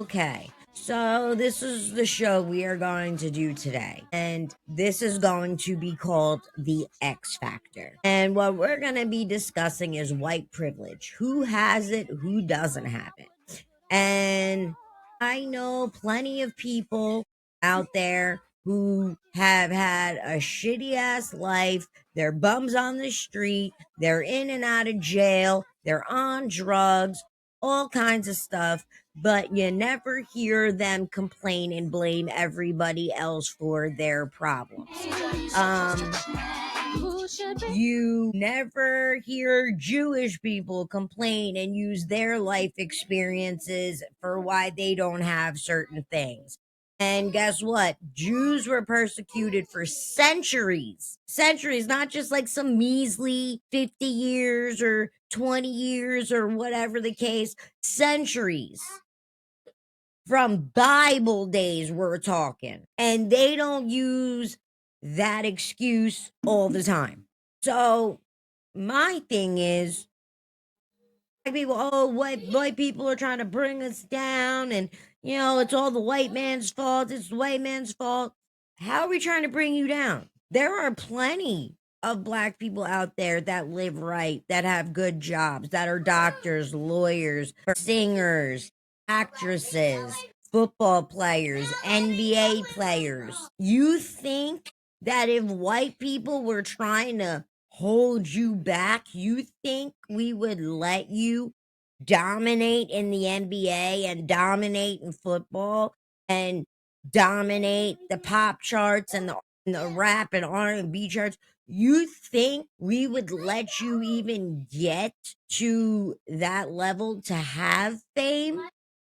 Okay, so this is the show we are going to do today, and this is going to be called The X Factor. And what we're going to be discussing is white privilege. Who has it, who doesn't have it? And I know plenty of people out there who have had a shitty ass life. They're bums on the street, they're in and out of jail, they're on drugs, all kinds of stuff, but you never hear them complain and blame everybody else for their problems. Um, you never hear Jewish people complain and use their life experiences for why they don't have certain things. And guess what? Jews were persecuted for centuries. Centuries, not just like some measly 50 years or 20 years or whatever the case. Centuries. From Bible days, we're talking. And they don't use that excuse all the time. So my thing is, white people, oh, white people are trying to bring us down, and it's all the white man's fault. It's the white man's fault. How are we trying to bring you down? There are plenty of black people out there that live right, that have good jobs, that are doctors, lawyers, singers, actresses, football players, NBA players. You think that if white people were trying to hold you back, you think we would let you dominate in the NBA and dominate in football and dominate the pop charts and the rap and R&B charts? You think we would let you even get to that level to have fame?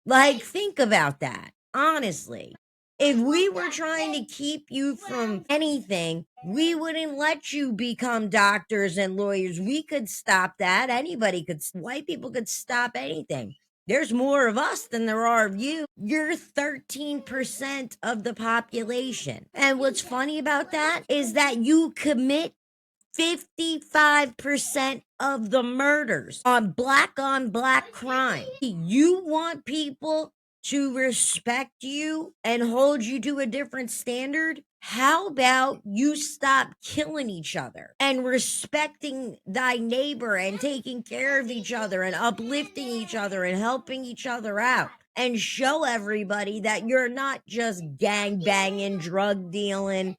Like, think about that, honestly. If we were trying to keep you from anything, we wouldn't let you become doctors and lawyers. We could stop that. Anybody could, white people could stop anything. There's more of us than there are of you. You're 13% of the population. And what's funny about that is that you commit 55% of the murders on black crime. You want people to respect you and hold you to a different standard? How about you stop killing each other and respecting thy neighbor and taking care of each other and uplifting each other and helping each other out? And show everybody that you're not just gang banging, drug dealing,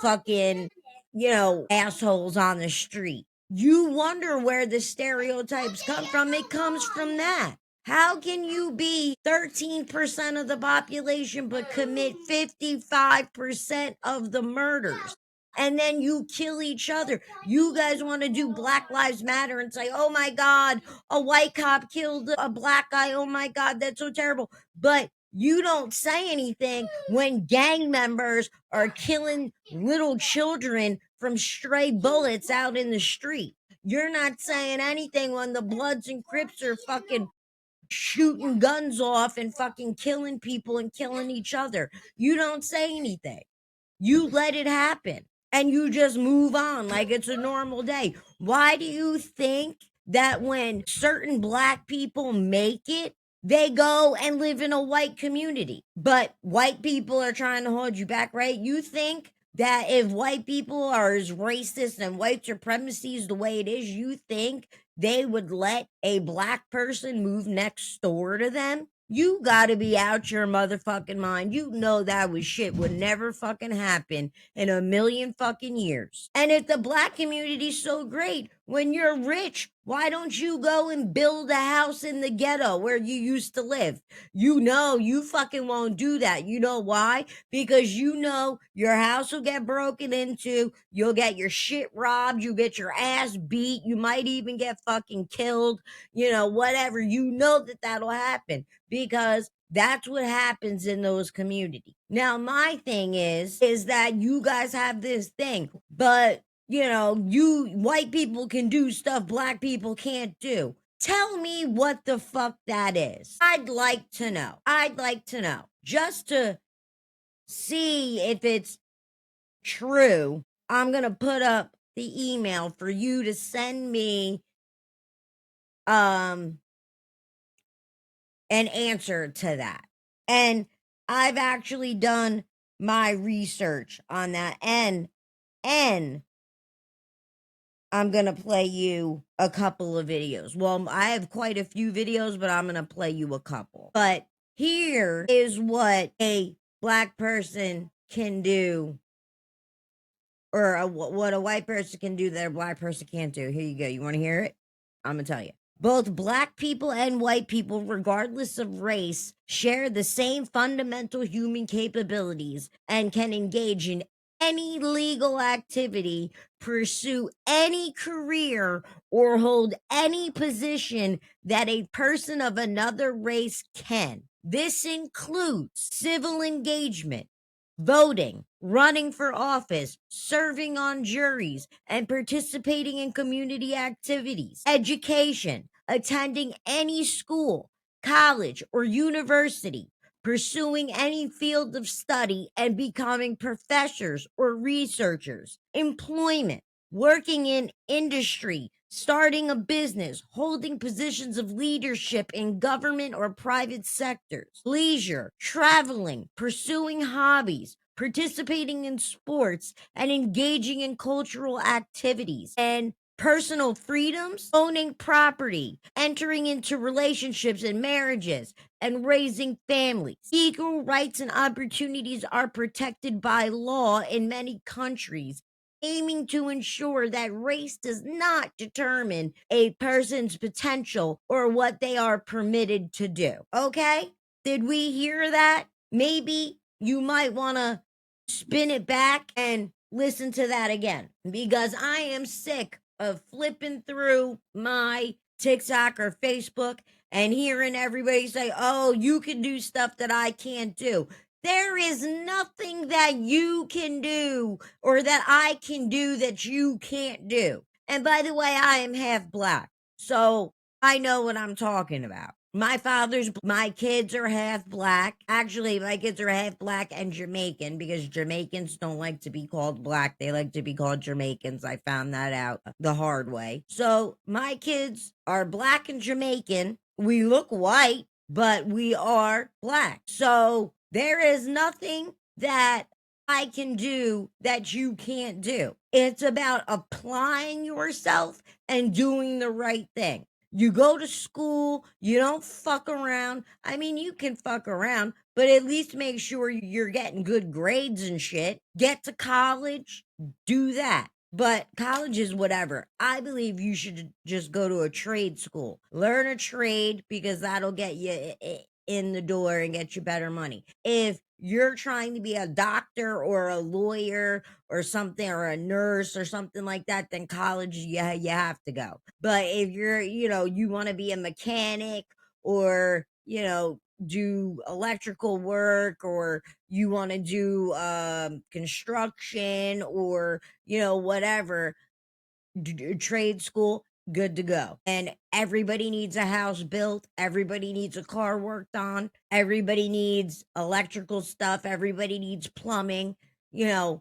fucking assholes on the street. You wonder where the stereotypes come from. It comes from that. How can you be 13% of the population but commit 55% of the murders? And then you kill each other. You guys want to do Black Lives Matter and say, oh my God, a white cop killed a black guy. Oh my God, that's so terrible. But you don't say anything when gang members are killing little children from stray bullets out in the street. You're not saying anything when the Bloods and Crips are fucking shooting guns off and fucking killing people and killing each other. You don't say anything. You let it happen and you just move on like it's a normal day. Why do you think that when certain black people make it, they go and live in a white community, but white people are trying to hold you back, right? You think that if white people are as racist and white supremacy is the way it is, you think they would let a black person move next door to them? You gotta be out your motherfucking mind. You know that was shit would never fucking happen in a million fucking years. And if the black community's so great, when you're rich, why don't you go and build a house in the ghetto where you used to live? You fucking won't do that. You know why? Because your house will get broken into, you'll get your shit robbed, you get your ass beat, you might even get fucking killed, whatever. You know that'll happen because that's what happens in those communities. Now, my thing is that you guys have this thing, but you white people can do stuff black people can't do. Tell me what the fuck that is. I'd like to know. Just to see if it's true. I'm going to put up the email for you to send me an answer to that. And I've actually done my research on that. And I'm going to play you a couple of videos. Well, I have quite a few videos, but I'm going to play you a couple. But here is what a black person can do, or what a white person can do that a black person can't do. Here you go. You want to hear it? I'm going to tell you. Both black people and white people, regardless of race, share the same fundamental human capabilities and can engage in any legal activity, pursue any career, or hold any position that a person of another race can. This includes civil engagement, voting, running for office, serving on juries, and participating in community activities, education, attending any school, college, or university, pursuing any field of study and becoming professors or researchers, employment, working in industry, starting a business, holding positions of leadership in government or private sectors, leisure, traveling, pursuing hobbies, participating in sports, and engaging in cultural activities, and personal freedoms, owning property, entering into relationships and marriages, and raising families. Equal rights and opportunities are protected by law in many countries, aiming to ensure that race does not determine a person's potential or what they are permitted to do. Okay? Did we hear that? Maybe you might want to spin it back and listen to that again, because I am sick of flipping through my TikTok or Facebook and hearing everybody say, oh, you can do stuff that I can't do. There is nothing that you can do or that I can do that you can't do. And by the way, I am half black, so I know what I'm talking about. My kids are half black. Actually, my kids are half black and Jamaican, because Jamaicans don't like to be called black. They like to be called Jamaicans. I found that out the hard way. So my kids are black and Jamaican. We look white, but we are black. So there is nothing that I can do that you can't do. It's about applying yourself and doing the right thing. You go to school, you don't fuck around. I mean, you can fuck around, but at least make sure you're getting good grades and shit. Get to college, do that. But college is whatever. I believe you should just go to a trade school. Learn a trade, because that'll get you in the door and get you better money. If you're trying to be a doctor or a lawyer or something, or a nurse or something like that, then college, yeah, you have to go. But if you're, you want to be a mechanic, or, do electrical work, or you want to do construction, or, whatever, trade school, good to go. And everybody needs a house built. Everybody needs a car worked on. Everybody needs electrical stuff. Everybody needs plumbing,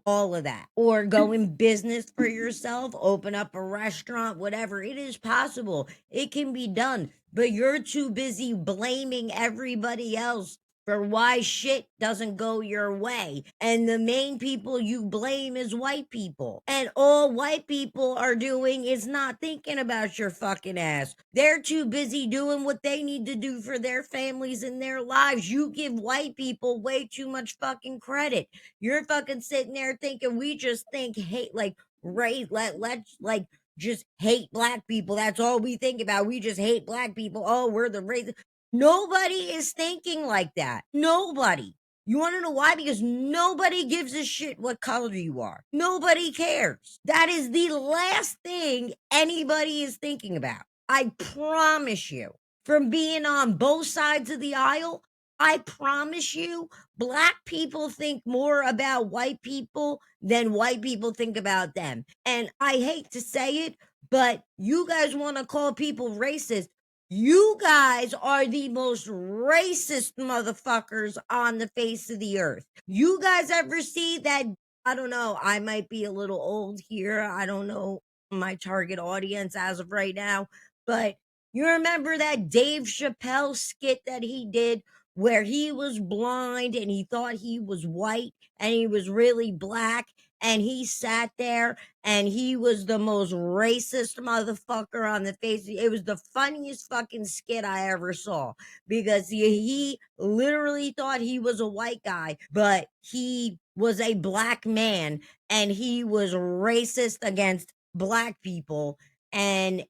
all of that. Or go in business for yourself, open up a restaurant, whatever. It is possible. It can be done. But you're too busy blaming everybody else for why shit doesn't go your way. And the main people you blame is white people. And all white people are doing is not thinking about your fucking ass. They're too busy doing what they need to do for their families and their lives. You give white people way too much fucking credit. You're fucking sitting there thinking we just think hate, like, right, let's like just hate black people. That's all we think about. We just hate black people. Oh, we're the race. Nobody is thinking like that. Nobody. You want to know why? Because nobody gives a shit what color you are. Nobody cares. That is the last thing anybody is thinking about. I promise you. From being on both sides of the aisle, I promise you, black people think more about white people than white people think about them. And I hate to say it, but you guys want to call people racist. You guys are the most racist motherfuckers on the face of the earth. You guys ever see that? I don't know. I might be a little old here. I don't know my target audience as of right now. But you remember that Dave Chappelle skit that he did where he was blind and he thought he was white and he was really black, and he sat there and he was the most racist motherfucker on the face. It was the funniest fucking skit I ever saw, because he literally thought he was a white guy, but he was a black man, and he was racist against black people and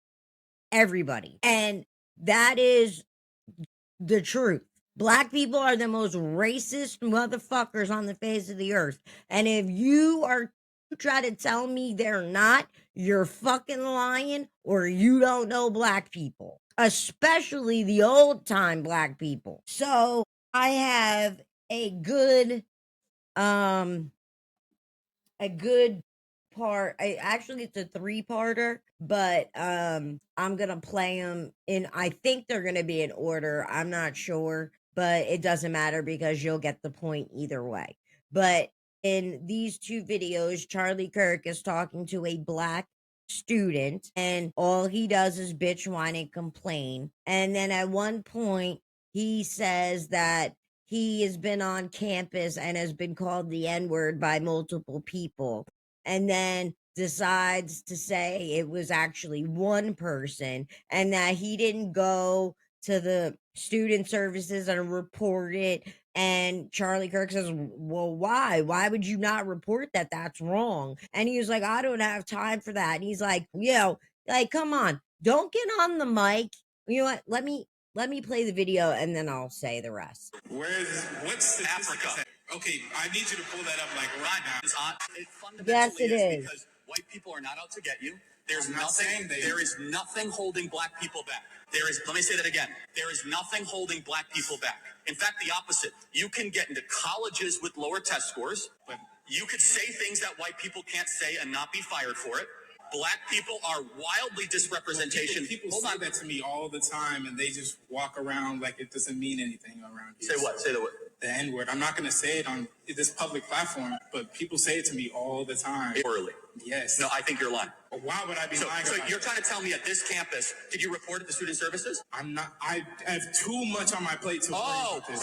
everybody. And that is the truth. Black people are the most racist motherfuckers on the face of the earth. And if you try to tell me they're not, you're fucking lying, or you don't know black people, especially the old time black people. So I have um a good part. Actually, it's a three-parter, but I'm gonna play them in, I think they're gonna be in order, I'm not sure, but it doesn't matter because you'll get the point either way. But in these two videos, Charlie Kirk is talking to a black student, and all he does is bitch, whine, and complain. And then at one point, he says that he has been on campus and has been called the N-word by multiple people, and then decides to say it was actually one person, and that he didn't go to the student services and report it. And Charlie Kirk says, well, why would you not report that? That's wrong. And he was like, I don't have time for that. And he's like, like, come on, don't get on the mic. You know what, let me play the video and then I'll say the rest. What's the Africa? Okay, I need you to pull that up like right now. It Yes, fundamentally it is. because white people are not out to get you. There is nothing holding black people back. Let me say that again. There is nothing holding black people back. In fact, the opposite. You can get into colleges with lower test scores, but you could say things that white people can't say and not be fired for it. Black people are wildly disrepresentation. People say that to me all the time, and they just walk around like it doesn't mean anything around here. Say what? Say the word. The N-word. I'm not going to say it on this public platform, but people say it to me all the time. Early. Yes. No, I think you're lying. Why would I be lying? So you're trying to tell me at this campus, did you report it to student services? I'm not. I have too much on my plate to worry about this.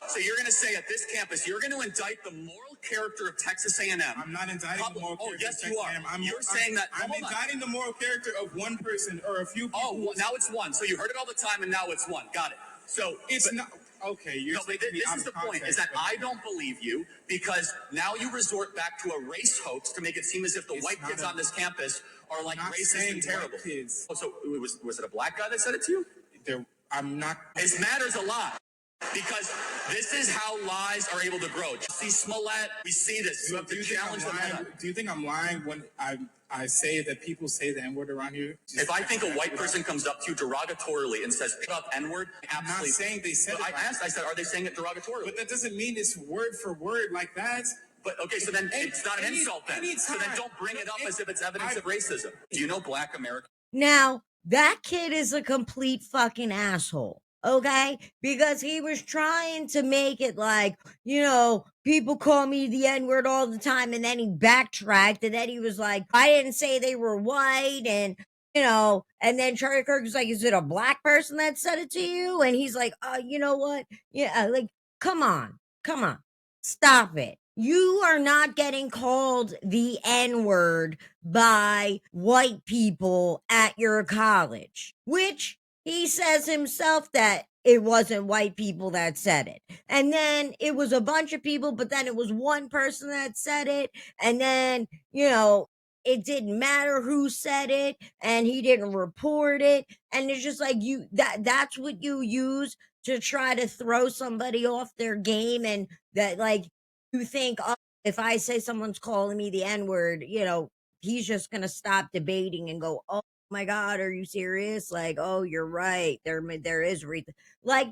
So you're going to say at this campus, you're going to indict the moral character of Texas A&M. I'm not indicting the moral character yes, of you Texas are. A&M. You're saying that. I'm indicting the moral character of one person or a few people. Oh, now it's one. So you heard it all the time, and now it's one. Got it. So it's not. Okay, you're no, but this is the point, is that I don't believe you, because now you resort back to a race hoax to make it seem as if the white kids on this campus are like racist and terrible. Kids. Oh, so was it a black guy that said it to you? I'm not. It matters a lot. Because this is how lies are able to grow. See Smollett, we see this. You have to challenge them. Do you think I'm lying when I say that people say the N-word around here? If I think a white person comes up to you derogatorily and says, pick up N-word, I'm not saying they said it. I said, are they saying it derogatorily? But that doesn't mean it's word for word like that. But okay, so then it's not an insult then. So then don't bring it up as if it's evidence of racism. Do you know black Americans? Now, that kid is a complete fucking asshole. Okay? Because he was trying to make it like, people call me the N-word all the time, and then he backtracked, and then he was like, I didn't say they were white, and and then Charlie Kirk was like, is it a black person that said it to you? And he's like, you know what? Yeah, like, come on. Stop it. You are not getting called the N-word by white people at your college, which he says himself that it wasn't white people that said it. And then it was a bunch of people, but then it was one person that said it. And then, it didn't matter who said it, and he didn't report it. And it's just like that's what you use to try to throw somebody off their game, and that, like, you think, oh, if I say someone's calling me the N-word, he's just gonna stop debating and go, oh my God, are you serious? Like, oh, you're right. There is like,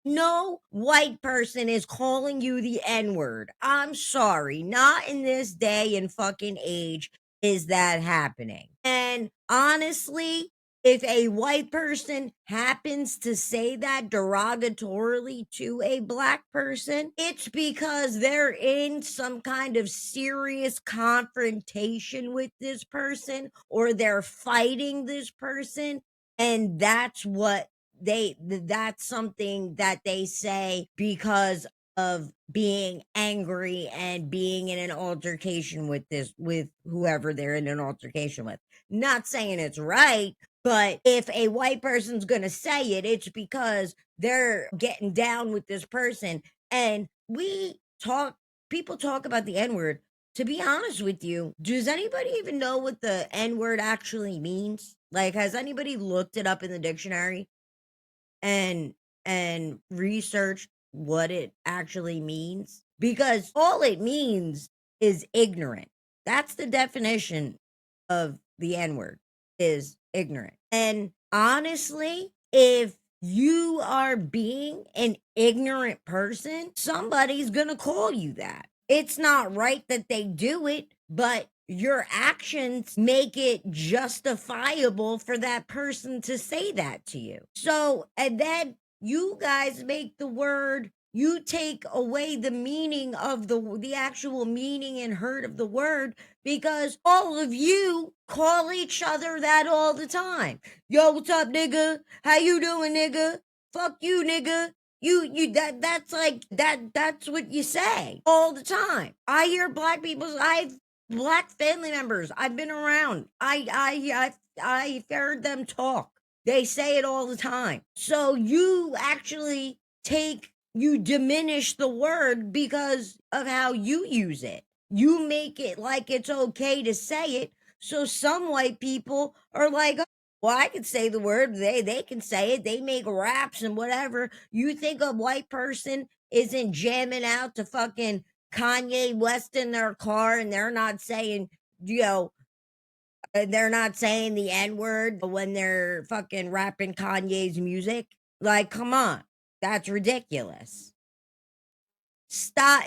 no white person is calling you the N-word. I'm sorry. Not in this day and fucking age is that happening. And honestly, if a white person happens to say that derogatorily to a black person, it's because they're in some kind of serious confrontation with this person, or they're fighting this person. And that's what that's something that they say because of being angry and being in an altercation with whoever they're in an altercation with. Not saying it's right, but if a white person's going to say it, it's because they're getting down with this person. And people talk about the N-word. To be honest with you, does anybody even know what the N-word actually means? Like, has anybody looked it up in the dictionary and researched what it actually means? Because all it means is ignorant. That's the definition of the N-word, is ignorant. And honestly, if you are being an ignorant person, somebody's gonna call you that. It's not right that they do it, but your actions make it justifiable for that person to say that to you. So, and then you guys make the word, you take away the meaning of the actual meaning and hurt of the word, because all of you call each other that all the time. Yo, what's up, nigga? How you doing, nigga? Fuck you, nigga. That's like that's what you say all the time. I hear black people's I've black family members. I've been around. I've heard them talk. They say it all the time. So you actually you diminish the word because of how you use it. You make it like it's okay to say it. So some white people are like, "Oh, well, I can say the word. They can say it. They make raps and whatever." You think a white person isn't jamming out to fucking Kanye West in their car and they're not saying, you know, they're not saying the N word when they're fucking rapping Kanye's music? Like, come on. That's ridiculous. Stop.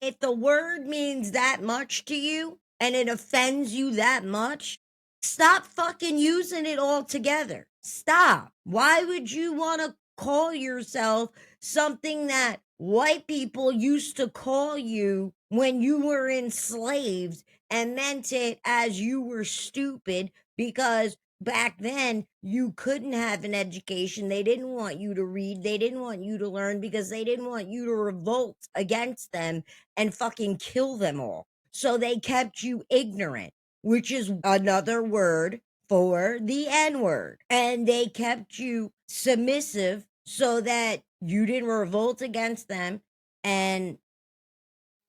If the word means that much to you and it offends you that much, stop fucking using it all together. Stop. Why would you want to call yourself something that white people used to call you when you were enslaved and meant it as you were stupid because back then you couldn't have an education. They didn't want you to read. They didn't want you to learn because they didn't want you to revolt against them and fucking kill them all. So they kept you ignorant, which is another word for the N word. And they kept you submissive so that you didn't revolt against them and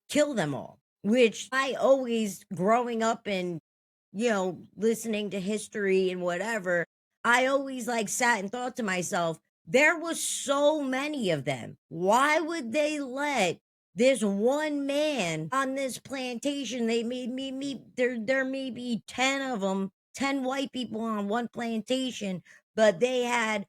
kill them all. Which I always, growing up and, listening to history and whatever, I always like sat and thought to myself, there was so many of them. Why would they let this one man on this plantation? They made me meet there may be 10 of them, 10 white people on one plantation, but they had,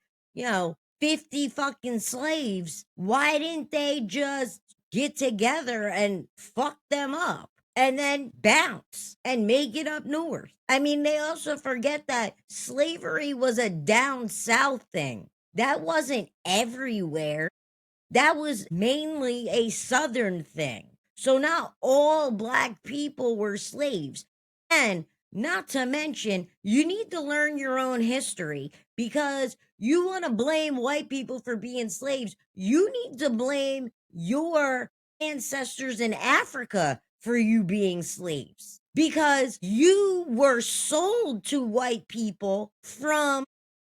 50 fucking slaves. Why didn't they just get together and fuck them up and then bounce and make it up north? I mean, they also forget that slavery was a down south thing. That wasn't everywhere. That was mainly a southern thing. So not all black people were slaves. And not to mention, you need to learn your own history because you want to blame white people for being slaves. You need to blame your ancestors in Africa for you being slaves because you were sold to white people from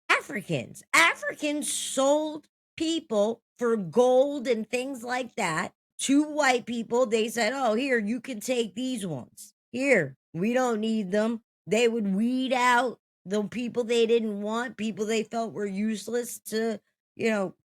Africans. Africans sold people for gold and things like that to white people. They said, "Oh, here, you can take these ones. Here, we don't need them." They would weed out the people they didn't want, people they felt were useless to,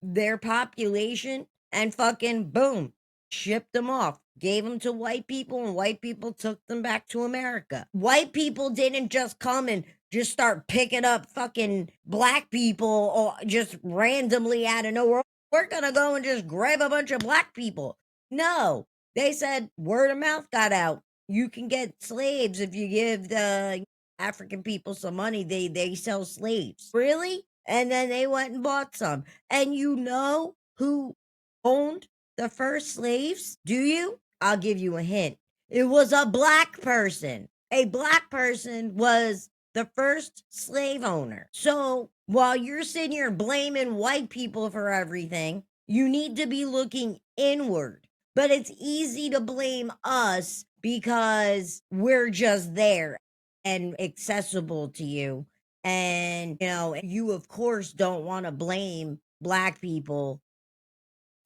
their population, and fucking boom, shipped them off. Gave them to white people, and white people took them back to America. White people didn't just come and just start picking up fucking black people or just randomly out of nowhere. We're gonna go and just grab a bunch of black people. No, they said word of mouth got out. You can get slaves if you give the African people some money. They sell slaves. Really? And then they went and bought some. And you know who owned the first slaves? Do you? I'll give you a hint. It was a black person. A black person was the first slave owner. So While you're sitting here blaming white people for everything, you need to be looking inward. But it's easy to blame us because we're just there and accessible to you. And, you, of course, don't want to blame Black people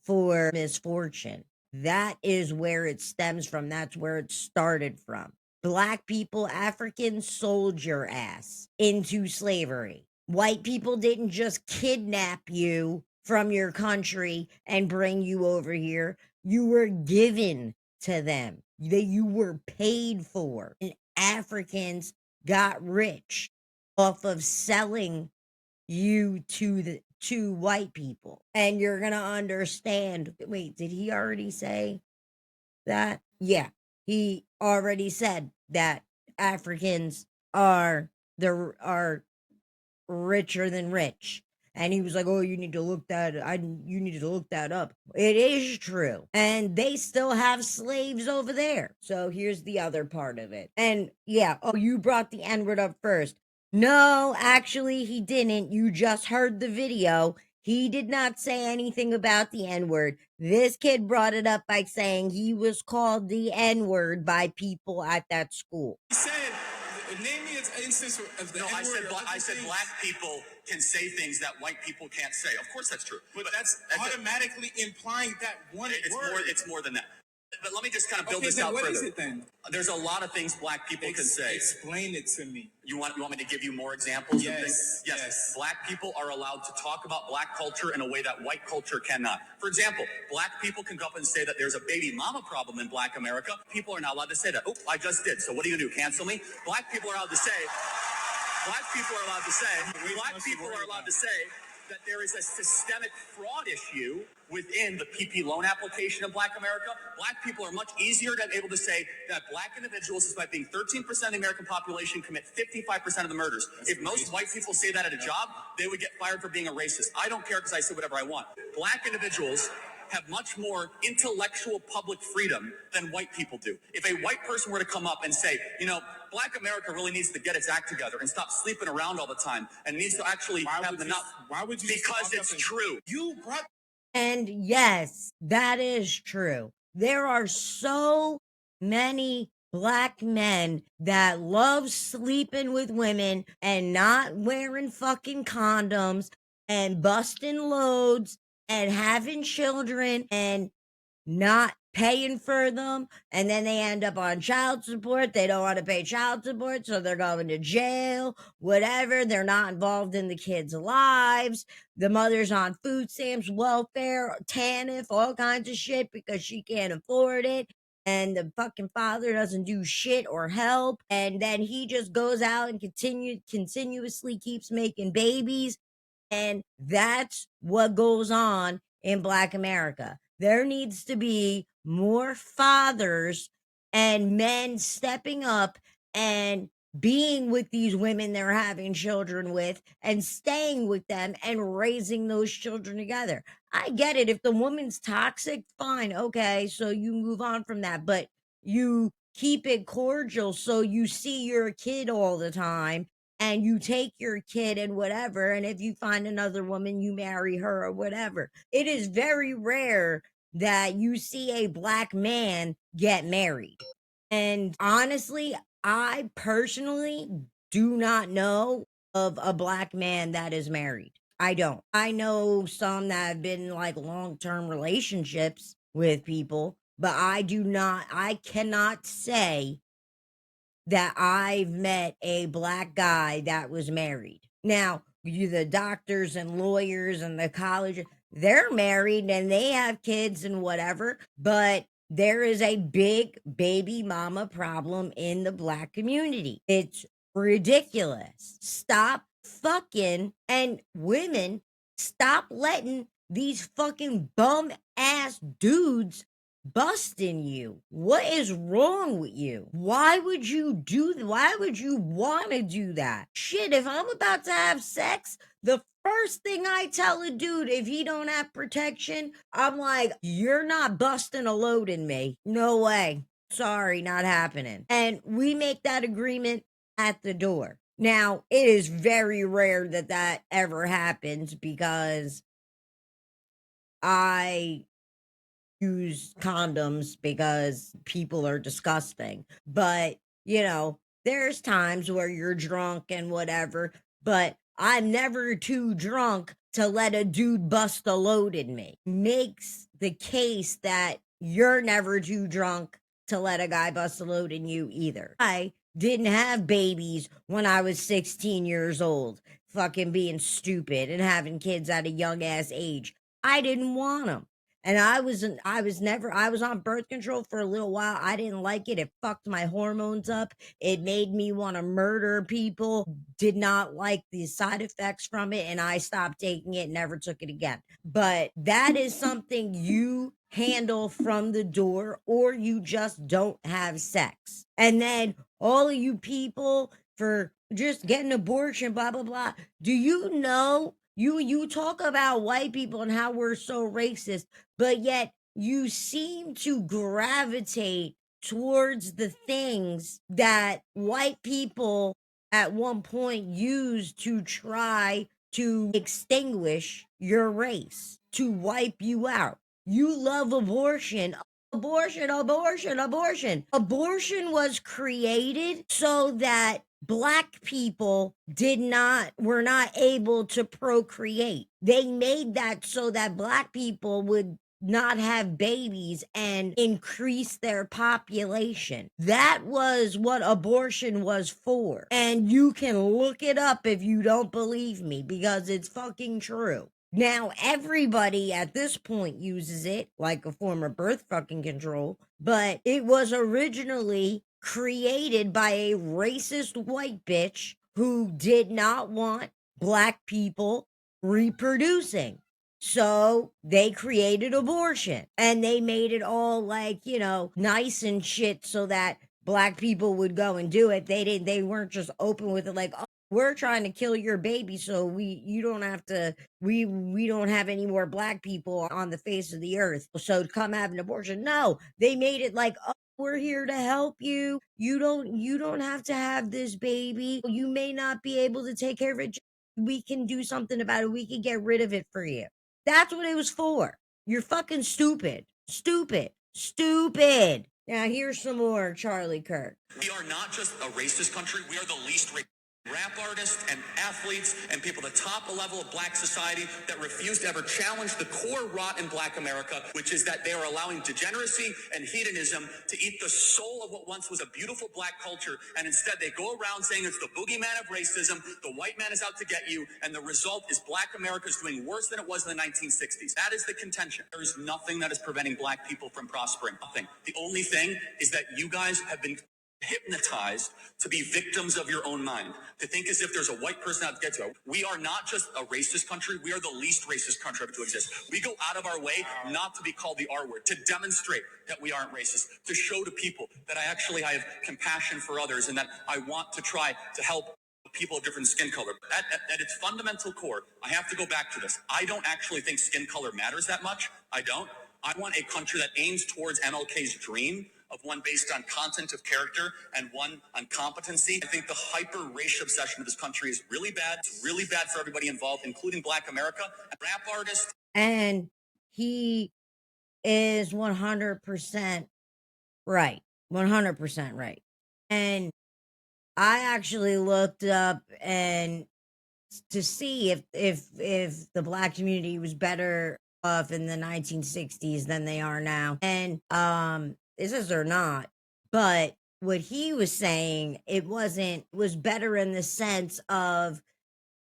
for misfortune. That is where it stems from. That's where it started from. Black people, Africans sold your ass into slavery. White people didn't just kidnap you from your country and bring you over here. You were given to them. You were paid for. And Africans got rich off of selling you to white people, and you're gonna understand. Wait, did he already say that? Yeah, he already said that Africans are richer than rich. And he was like, "Oh, you need to look that. You need to look that up." It is true, and they still have slaves over there. So here's the other part of it. And yeah, oh, you brought the N-word up first. No, actually, he didn't. You just heard the video. He did not say anything about the N-word. This kid brought it up by saying he was called the N-word by people at that school. He said, name me an instance of the No, I N-word or I said things. black people can say things that white people can't say. Of course, that's true. But that's automatically implying that one word. It's more than that. But let me just kind of build Okay, this then out what further. is it then? There's a lot of things black people can say. Explain it to me. You want me to give you more examples of Yes, things? yes. Black people are allowed to talk about black culture in a way that white culture cannot. For example, black people can go up and say that there's a baby mama problem in black America. People are not allowed to say that. Oh, I just did. So what are you gonna do? Cancel me? Black people are allowed to say black people are allowed to say that there is a systemic fraud issue within the PP loan application of black America. Black people are much easier to be able to say that black individuals, despite being 13% of the American population, commit 55% of the murders. If most white people say that at a job, they would get fired for being a racist. I don't care because I say whatever I want. Black individuals have much more intellectual public freedom than white people do. If a white person were to come up and say, black America really needs to get its act together and stop sleeping around all the time and needs to actually have the Why would you? because it's true. You brought. And yes, that is true. There are so many Black men that love sleeping with women and not wearing fucking condoms and busting loads and having children and not paying for them, and then they end up on child support. They don't want to pay child support, so they're going to jail, whatever. They're not involved in the kids' lives. The mother's on food stamps, welfare, TANF, all kinds of shit because she can't afford it. And the fucking father doesn't do shit or help. And then he just goes out and continuously keeps making babies. And that's what goes on in Black America. There needs to be more fathers and men stepping up and being with these women they're having children with and staying with them and raising those children together. I get it. If the woman's toxic, fine. Okay. So you move on from that, but you keep it cordial so you see your kid all the time and you take your kid and whatever. And if you find another woman, you marry her or whatever. It is very rare that you see a Black man get married. And honestly, I personally do not know of a Black man that is married. I don't. I know some that have been in like long-term relationships with people, but I cannot say that I've met a Black guy that was married. Now, the doctors and lawyers and the college, they're married and they have kids and whatever, but there is a big baby mama problem in the Black community. It's ridiculous. Stop fucking, and women, stop letting these fucking bum ass dudes busting you. What is wrong with you? Why would you why would you want to do that? Shit, if I'm about to have sex, the first thing I tell a dude, if he don't have protection, I'm like, you're not busting a load in me. No way. Sorry, not happening. And we make that agreement at the door. Now, it is very rare that that ever happens because I use condoms because people are disgusting. But, there's times where you're drunk and whatever, but I'm never too drunk to let a dude bust a load in me. Makes the case that you're never too drunk to let a guy bust a load in you either. I didn't have babies when I was 16 years old, fucking being stupid and having kids at a young ass age. I didn't want them. And I was on birth control for a little while. I didn't like it. It fucked my hormones up. It made me want to murder people. Did not like the side effects from it. And I stopped taking it, never took it again. But that is something you handle from the door, or you just don't have sex. And then all of you people for just getting abortion, blah, blah, blah. Do you know? You talk about white people and how we're so racist, but yet you seem to gravitate towards the things that white people at one point used to try to extinguish your race, to wipe you out. You love abortion. Abortion, abortion, abortion. Abortion was created so that black people were not able to procreate. They made that so that black people would not have babies and increase their population. That was what abortion was for. And you can look it up if you don't believe me, because it's fucking true. Now, everybody at this point uses it like a form of birth fucking control, but it was originally created by a racist white bitch who did not want black people reproducing. So they created abortion and they made it all like, nice and shit so that black people would go and do it. They weren't just open with it like, oh, we're trying to kill your baby so you don't have to, we don't have any more black people on the face of the earth. So come have an abortion. No, they made it like, oh, we're here to help you. You don't have to have this baby. You may not be able to take care of it. We can do something about it. We can get rid of it for you. That's what it was for. You're fucking stupid. Stupid. Stupid. Now here's some more Charlie Kirk. We are not just a racist country, we are the least racist. Rap artists and athletes and people at the top level of black society that refuse to ever challenge the core rot in black America, which is that they are allowing degeneracy and hedonism to eat the soul of what once was a beautiful black culture. And instead they go around saying it's the boogeyman of racism, the white man is out to get you, and the result is black America is doing worse than it was in the 1960s. That is the contention. There is nothing that is preventing black people from prospering. Nothing. The only thing is that you guys have been hypnotized to be victims of your own mind, to think as if there's a white person out to get to. We are not just a racist country, we are the least racist country ever to exist. We go out of our way not to be called the R word, to demonstrate that we aren't racist, to show to people that I have compassion for others and that I want to try to help people of different skin color. At its fundamental core, I have to go back to this. I don't actually think skin color matters that much. I don't. I want a country that aims towards MLK's dream of one based on content of character and one on competency. I think the hyper racial obsession of this country is really bad. It's really bad for everybody involved, including black America. Rap artists. And he is 100% right. 100% right. And I actually looked up and to see if the black community was better off in the 1960s than they are now. And it says they're not. But what he was saying, was better in the sense of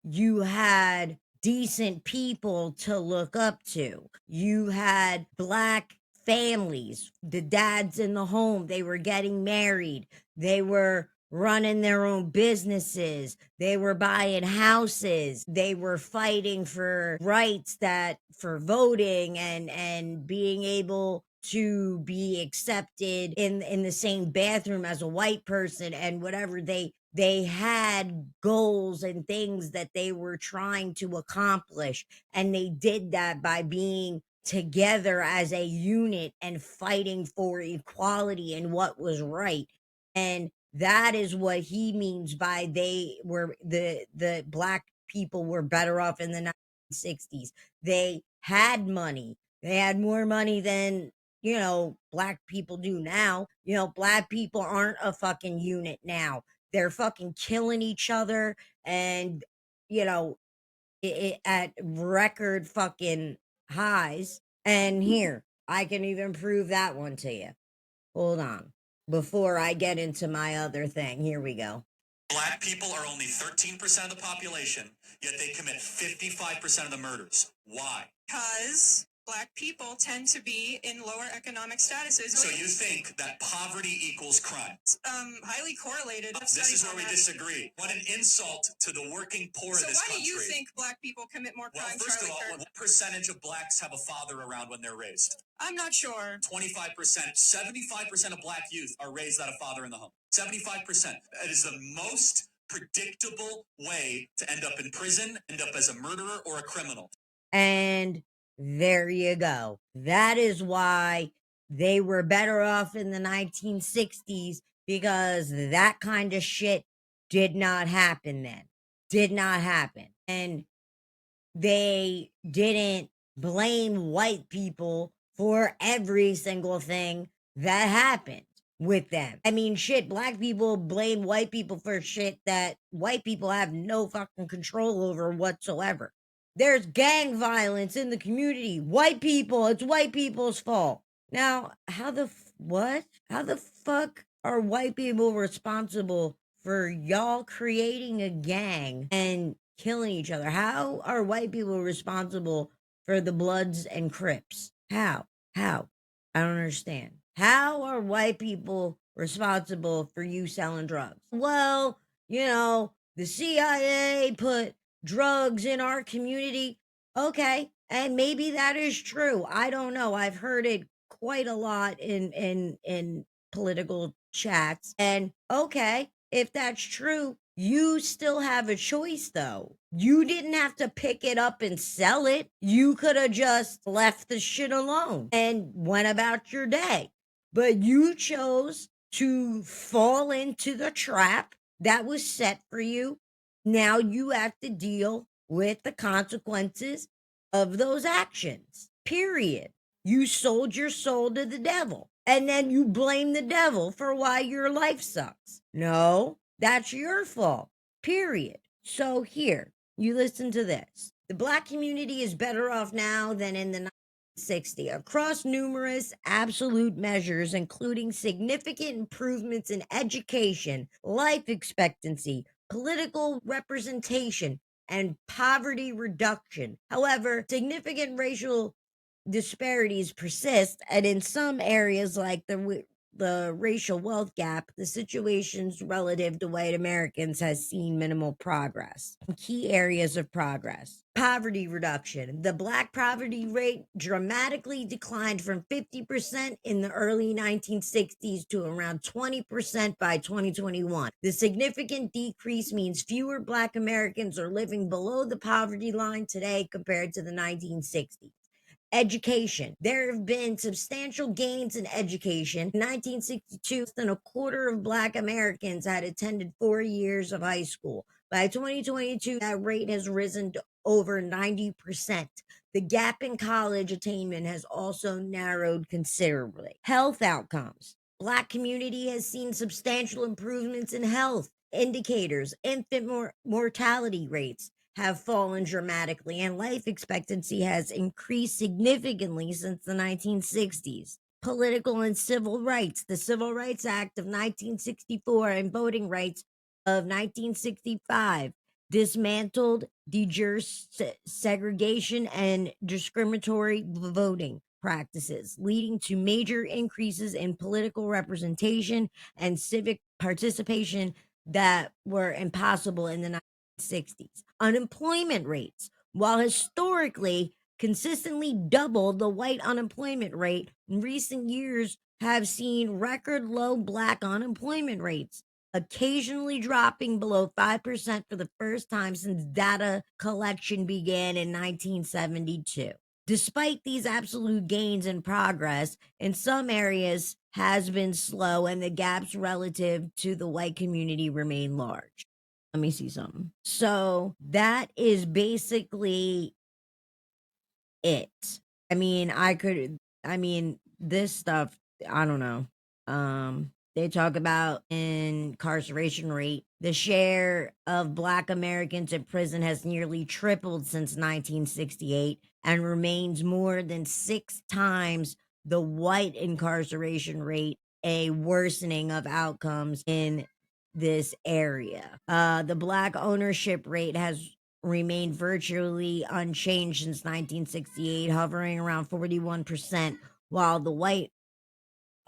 you had decent people to look up to. You had black families, the dads in the home, they were getting married, they were running their own businesses, they were buying houses, they were fighting for rights, that for voting and being able to be accepted in the same bathroom as a white person and whatever. They had goals and things that they were trying to accomplish, and they did that by being together as a unit and fighting for equality and what was right. And That is what he means by they were the black people were better off in the 1960s. They had money. They had more money than, black people do now. Black people aren't a fucking unit now. They're fucking killing each other and, you know, at record fucking highs. And here, I can even prove that one to you. Hold on. Before I get into my other thing, here we go. Black people are only 13% of the population, yet they commit 55% of the murders. Why? Because Black people tend to be in lower economic statuses. So you think that poverty equals crime? Highly correlated. This is where we disagree. What an insult to the working poor of this country. So why do you think Black people commit more crime, First Charlie of all, Kirk? what percentage of blacks have a father around when they're raised? I'm not sure. 25%. 75% of black youth are raised without a father in the home. 75%. It is the most predictable way to end up in prison, end up as a murderer or a criminal. And there you go. That is why they were better off in the 1960s, because that kind of shit did not happen then. Did not happen. And they didn't blame white people for every single thing that happened with them. I mean, shit, black people blame white people for shit that white people have no fucking control over whatsoever. There's gang violence in the community. White people, it's white people's fault. Now, what? How the fuck are white people responsible for y'all creating a gang and killing each other? How are white people responsible for the Bloods and Crips? How? I don't understand. How are white people responsible for you selling drugs? Well, the CIA put drugs in our community. Okay, and maybe that is true. I don't know. I've heard it quite a lot in political chats. And okay, if that's true, you still have a choice though. You didn't have to pick it up and sell it. You could have just left the shit alone and went about your day. But you chose to fall into the trap that was set for you. Now you have to deal with the consequences of those actions. Period. You sold your soul to the devil. And then you blame the devil for why your life sucks. No, that's your fault. Period. So here, you listen to this. The black community is better off now than in the 1960s across numerous absolute measures, including significant improvements in education, life expectancy, political representation, and poverty reduction. However, significant racial disparities persist, and in some areas like the racial wealth gap, the situations relative to white Americans has seen minimal progress. Key areas of progress: poverty reduction. The black poverty rate dramatically declined from 50% in the early 1960s to around 20% by 2021. The significant decrease means fewer black Americans are living below the poverty line today compared to the 1960s. Education. There have been substantial gains in education. In 1962, less than a quarter of black Americans had attended 4 years of high school. By 2022, that rate has risen to over 90%. The gap in college attainment has also narrowed considerably. Health outcomes. Black community has seen substantial improvements in health indicators. Infant mortality rates have fallen dramatically, and life expectancy has increased significantly since the 1960s. Political and civil rights. The Civil Rights Act of 1964 and voting rights of 1965 dismantled de jure segregation and discriminatory voting practices, leading to major increases in political representation and civic participation that were impossible in the 1960s. Unemployment rates, while historically consistently double the white unemployment rate, in recent years have seen record low black unemployment rates, occasionally dropping below 5% for the first time since data collection began in 1972. Despite these absolute gains and progress, in some areas has been slow and the gaps relative to the white community remain large. Let me see something. So that is basically it. This stuff, I don't know. They talk about incarceration rate. The share of Black Americans in prison has nearly tripled since 1968 and remains more than 6 times the white incarceration rate, a worsening of outcomes in this area. The Black ownership rate has remained virtually unchanged since 1968, hovering around 41%, while the white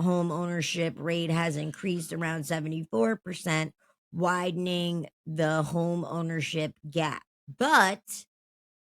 home ownership rate has increased around 74%, widening the home ownership gap. But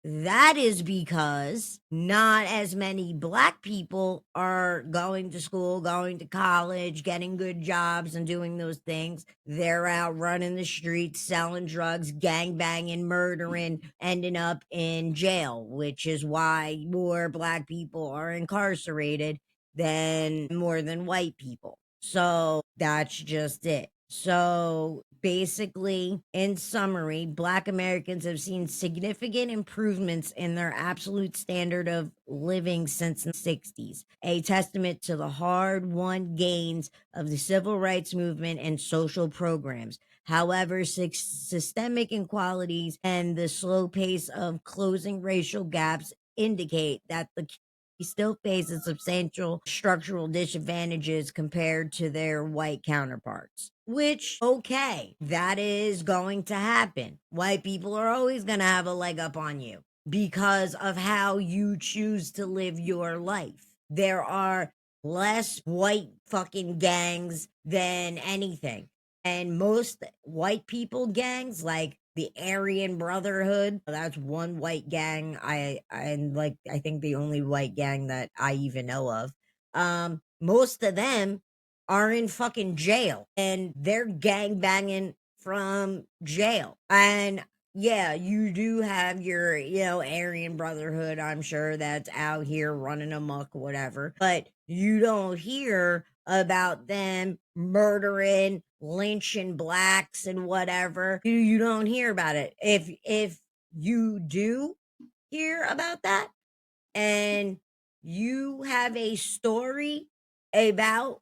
that is because not as many Black people are going to school, going to college, getting good jobs, and doing those things. They're out running the streets, selling drugs, gang banging, murdering, ending up in jail, which is why more Black people are incarcerated than more than white people. So that's just it. So basically, in summary, Black Americans have seen significant improvements in their absolute standard of living since the 60s, a testament to the hard won gains of the civil rights movement and social programs. However, systemic inequalities and the slow pace of closing racial gaps indicate that the still faces substantial structural disadvantages compared to their white counterparts. Which, okay, that is going to happen. White people are always going to have a leg up on you because of how you choose to live your life. There are less white fucking gangs than anything. And most white people gangs, like the Aryan Brotherhood, that's one white gang. I think the only white gang that I even know of. Most of them are in fucking jail and they're gang banging from jail. And yeah, you do have your, Aryan Brotherhood, I'm sure, that's out here running amok, whatever. But you don't hear about them murdering, lynching Blacks and whatever. You don't hear about it. If you do hear about that and you have a story about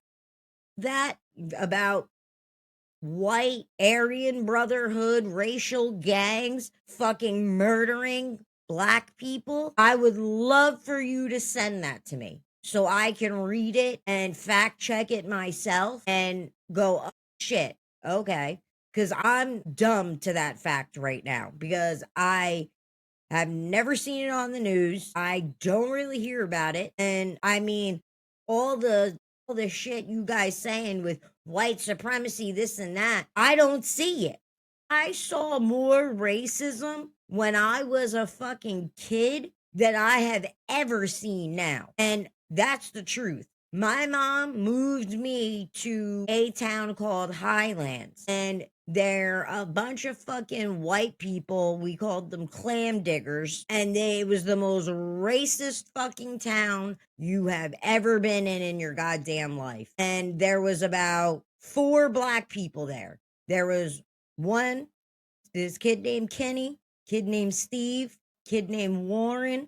that, about white Aryan Brotherhood racial gangs fucking murdering Black people, I would love for you to send that to me so I can read it and fact check it myself and go, oh, shit, okay. Because I'm dumb to that fact right now because I have never seen it on the news. I don't really hear about it. And I mean, all the shit you guys saying with white supremacy, this and that, I don't see it. I saw more racism when I was a fucking kid than I have ever seen now. And that's the truth. My mom moved me to a town called Highlands, and they're a bunch of fucking white people. We called them clam diggers, and it was the most racist fucking town you have ever been in your goddamn life. And there was about 4 Black people there. There was one, this kid named Kenny, kid named Steve, kid named Warren,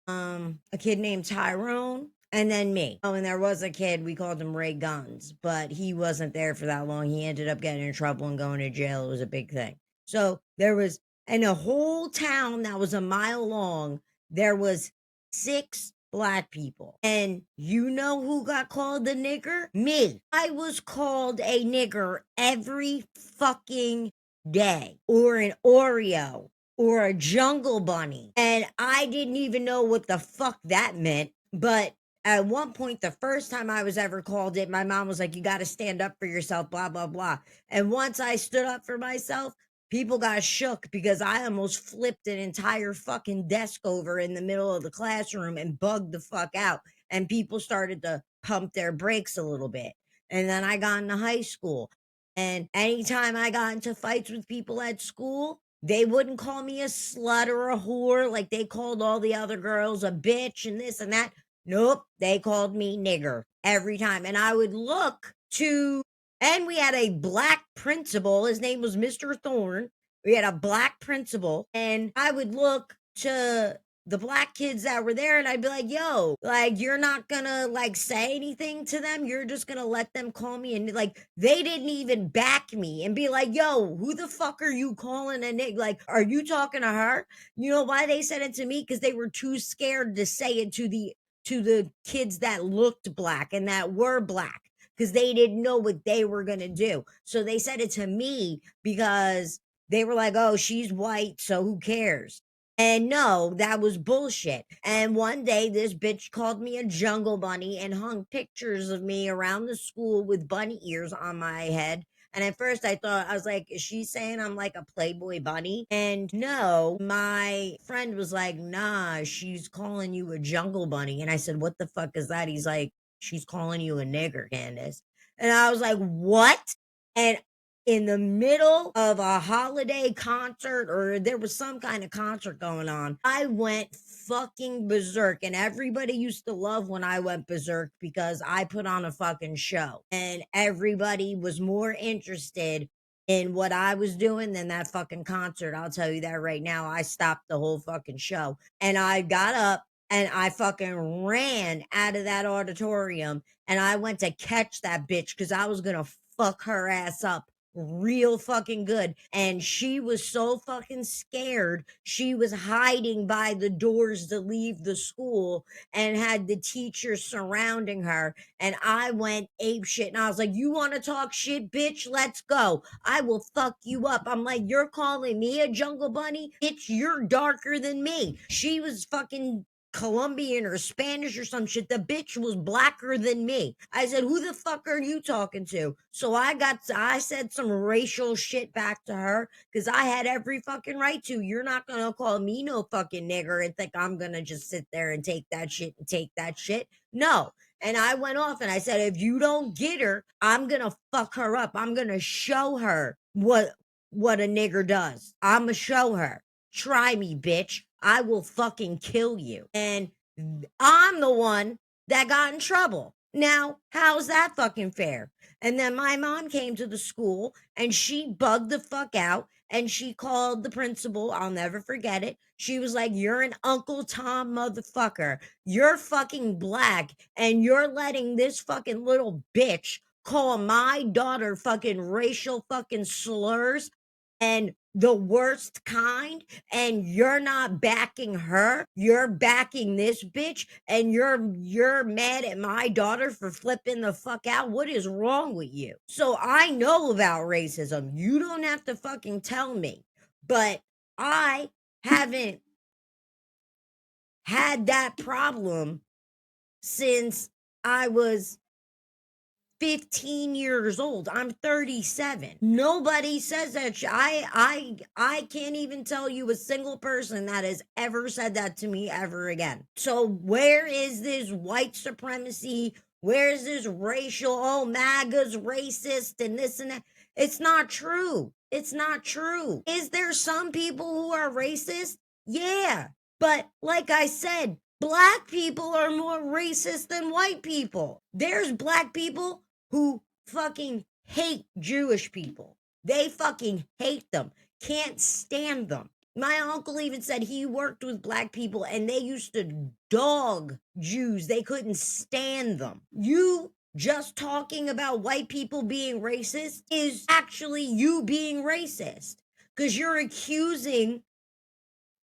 a kid named Tyrone, and then me. Oh, and there was a kid, we called him Ray Guns, but he wasn't there for that long. He ended up getting in trouble and going to jail. It was a big thing. So there was, in a whole town that was a mile long, there was 6 Black people. And you know who got called the nigger? Me. I was called a nigger every fucking day, or an Oreo, or a jungle bunny. And I didn't even know what the fuck that meant. But at one point, the first time I was ever called it, my mom was like, you got to stand up for yourself, blah, blah, blah. And once I stood up for myself, people got shook because I almost flipped an entire fucking desk over in the middle of the classroom and bugged the fuck out. And people started to pump their brakes a little bit. And then I got into high school. And anytime I got into fights with people at school, They wouldn't call me a slut or a whore like they called all the other girls a bitch and this and that. Nope, they called me nigger every time. And I would look to, and we had a black principal. His name was Mr. Thorne. We had a black principal, and I would look to the black kids that were there and I'd be like, yo, like, you're not gonna like say anything to them. You're just gonna let them call me. And like, they didn't even back me and be like, yo, who the fuck are you calling a nigga? Like, are you talking to her? You know why they said it to me? Because they were too scared to say it to the kids that looked black and that were black, because they didn't know what they were gonna do. So they said it to me because they were like, oh, she's white, so who cares? And no, that was bullshit. And one day, this bitch called me a jungle bunny and hung pictures of me around the school with bunny ears on my head. And at first, I was like, is she saying I'm like a Playboy bunny? And no, my friend was like, nah, she's calling you a jungle bunny. And I said, what the fuck is that? He's like, she's calling you a nigger, Candace. And I was like, what? And in the middle of a holiday concert, or there was some kind of concert going on, I went fucking berserk. And everybody used to love when I went berserk because I put on a fucking show. And everybody was more interested in what I was doing than that fucking concert. I'll tell you that right now. I stopped the whole fucking show. And I got up and I fucking ran out of that auditorium and I went to catch that bitch because I was gonna fuck her ass up real fucking good. And she was so fucking scared. She was hiding by the doors to leave the school and had the teachers surrounding her. And I went ape shit. And I was like, you want to talk shit, bitch? Let's go. I will fuck you up. I'm like, you're calling me a jungle bunny? Bitch, you're darker than me. She was fucking Colombian or Spanish or some shit. The bitch was blacker than me. I said, who the fuck are you talking to? So I said some racial shit back to her because I had every fucking right to. You're not gonna call me no fucking nigger and think I'm gonna just sit there and take that shit and take that shit. No. And I went off and I said, if you don't get her, I'm gonna fuck her up. I'm gonna show her what a nigger does. I'ma show her. Try me, bitch. I will fucking kill you. And I'm the one that got in trouble. Now, how's that fucking fair? And then my mom came to the school and she bugged the fuck out and she called the principal. I'll never forget it. She was like, you're an Uncle Tom motherfucker. You're fucking black and you're letting this fucking little bitch call my daughter fucking racial fucking slurs and the worst kind, and you're not backing her. You're backing this bitch, and you're mad at my daughter for flipping the fuck out. What is wrong with you? So I know about racism. You don't have to fucking tell me. But I haven't had that problem since I was 15 years old. I'm 37. Nobody says that. I can't even tell you a single person that has ever said that to me ever again. So where is this white supremacy? Where is this racial, oh, MAGA's racist and this and that? It's not true. It's not true. Is there some people who are racist? Yeah. But like I said, black people are more racist than white people. There's black people who fucking hate Jewish people. They fucking hate them, can't stand them. My uncle even said he worked with black people and they used to dog Jews. They couldn't stand them. You just talking about white people being racist is actually you being racist because you're accusing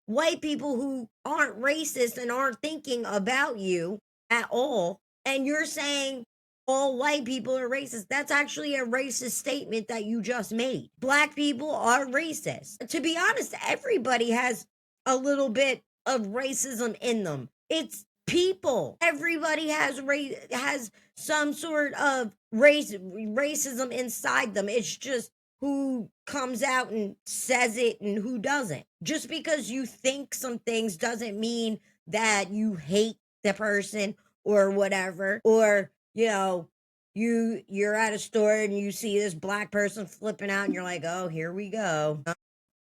white people who aren't racist and aren't thinking about you at all. And you're saying all white people are racist. That's actually a racist statement that you just made. Black people are racist. To be honest, everybody has a little bit of racism in them. It's people. Everybody has some sort of racism inside them. It's just who comes out and says it and who doesn't. Just because you think some things doesn't mean that you hate the person or whatever. Or, you're at a store and you see this black person flipping out and you're like, oh, here we go.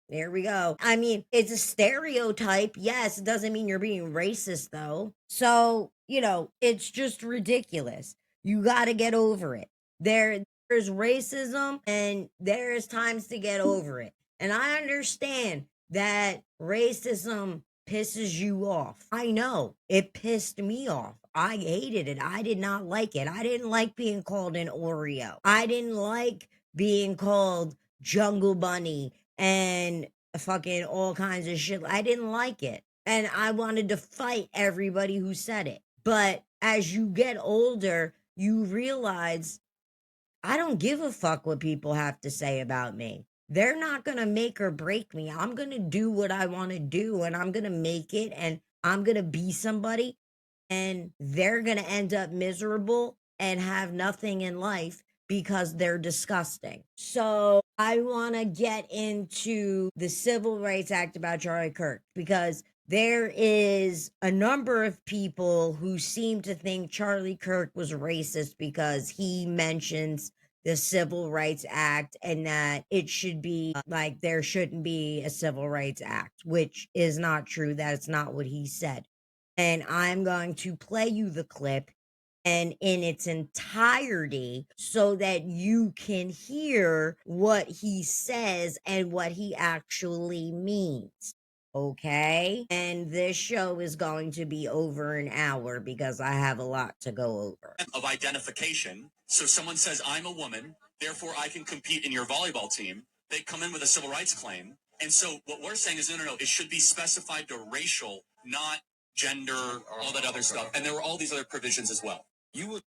There we go. I mean, it's a stereotype. Yes, it doesn't mean you're being racist, though. So, it's just ridiculous. You got to get over it. There's racism, and there's times to get over it. And I understand that racism pisses you off. I know it pissed me off. I hated it. I did not like it. I didn't like being called an Oreo. I didn't like being called Jungle Bunny and fucking all kinds of shit. I didn't like it. And I wanted to fight everybody who said it. But as you get older, you realize I don't give a fuck what people have to say about me. They're not going to make or break me. I'm going to do what I want to do, and I'm going to make it, and I'm going to be somebody, and they're going to end up miserable and have nothing in life because they're disgusting. So I want to get into the Civil Rights Act about Charlie Kirk, because there is a number of people who seem to think Charlie Kirk was racist because he mentions the Civil Rights Act and that it should be like there shouldn't be a Civil Rights Act, which is not true. That's not what he said. And I'm going to play you the clip and in its entirety so that you can hear what he says and what he actually means. Okay? And this show is going to be over an hour because I have a lot to go over. Of identification. So someone says, I'm a woman, therefore I can compete in your volleyball team. They come in with a civil rights claim. And so what we're saying is, no, it should be specified to racial, not gender, all that other stuff. And there were all these other provisions as well.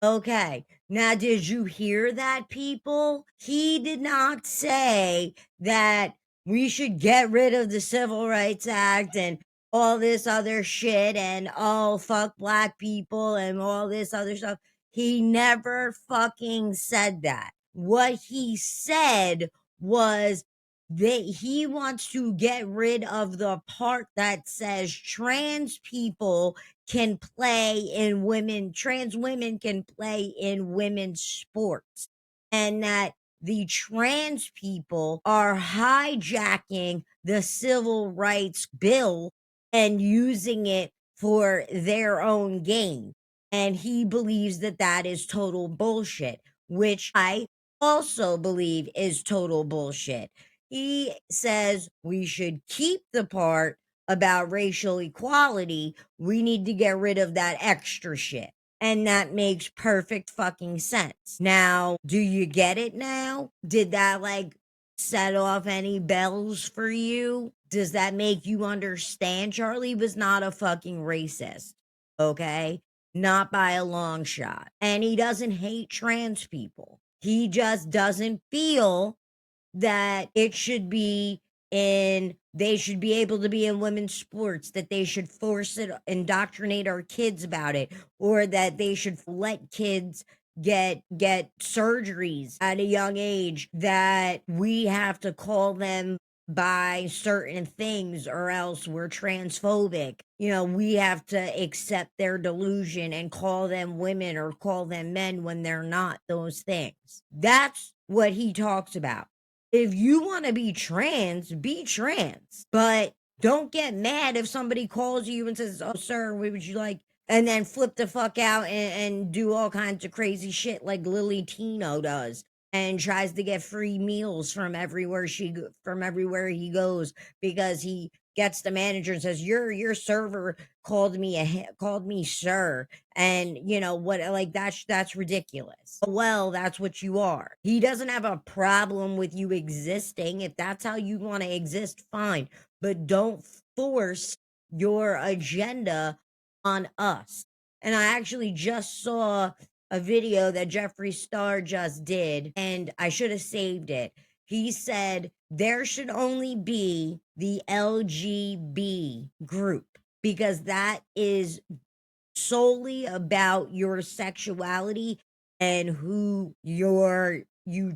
Okay. Now, did you hear that, people? He did not say that we should get rid of the Civil Rights Act and all this other shit and fuck black people and all this other stuff. He never fucking said that. What he said was that he wants to get rid of the part that says trans people can play in trans women can play in women's sports, and that the trans people are hijacking the civil rights bill and using it for their own gain. And he believes that that is total bullshit, which I also believe is total bullshit. He says we should keep the part about racial equality. We need to get rid of that extra shit. And that makes perfect fucking sense. Now, do you get it now? Did that set off any bells for you? Does that make you understand Charlie was not a fucking racist? Okay? Not by a long shot. And he doesn't hate trans people. He just doesn't feel that it should be they should be able to be in women's sports, that they should indoctrinate our kids about it, or that they should let kids get surgeries at a young age, that we have to call them by certain things or else we're transphobic. We have to accept their delusion and call them women or call them men when they're not those things. That's what he talks about. If you want to be trans, but don't get mad if somebody calls you and says, oh, sir, what would you like? And then flip the fuck out and do all kinds of crazy shit like Lily Tino does and tries to get free meals from everywhere he goes because he gets the manager and says, your server called me sir, and what, that's ridiculous. Well, that's what you are. He doesn't have a problem with you existing. If that's how you want to exist, fine, but don't force your agenda on us. And I actually just saw a video that Jeffree Star just did, and I should have saved it. He said there should only be the LGB group because that is solely about your sexuality and who you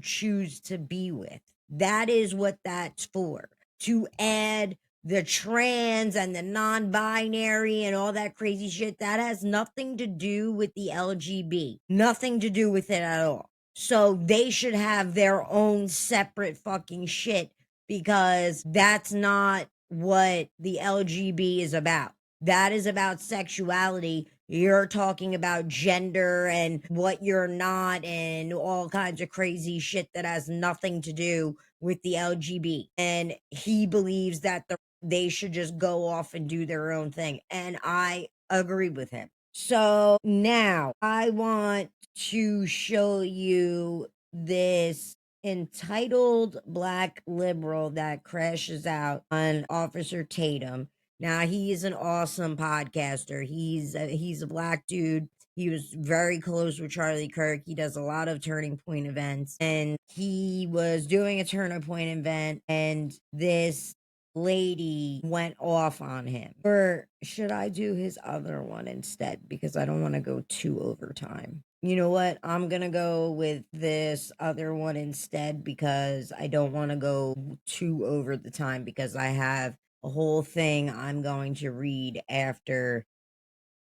choose to be with. That is what that's for. To add the trans and the non-binary and all that crazy shit, that has nothing to do with the LGB. Nothing to do with it at all. So they should have their own separate fucking shit because that's not what the LGB is about. That is about sexuality. You're talking about gender and what you're not and all kinds of crazy shit that has nothing to do with the LGB. And he believes that they should just go off and do their own thing. And I agree with him. So now I want to show you this entitled black liberal that crashes out on Officer Tatum. Now he is an awesome podcaster. He's a black dude. He was very close with Charlie Kirk. He does a lot of Turning Point events, and he was doing a Turning Point event, and this lady went off on him. Or should I do his other one instead? Because I don't want to go too overtime. You know what? I'm going to go with this other one instead because I don't want to go too over the time because I have a whole thing I'm going to read after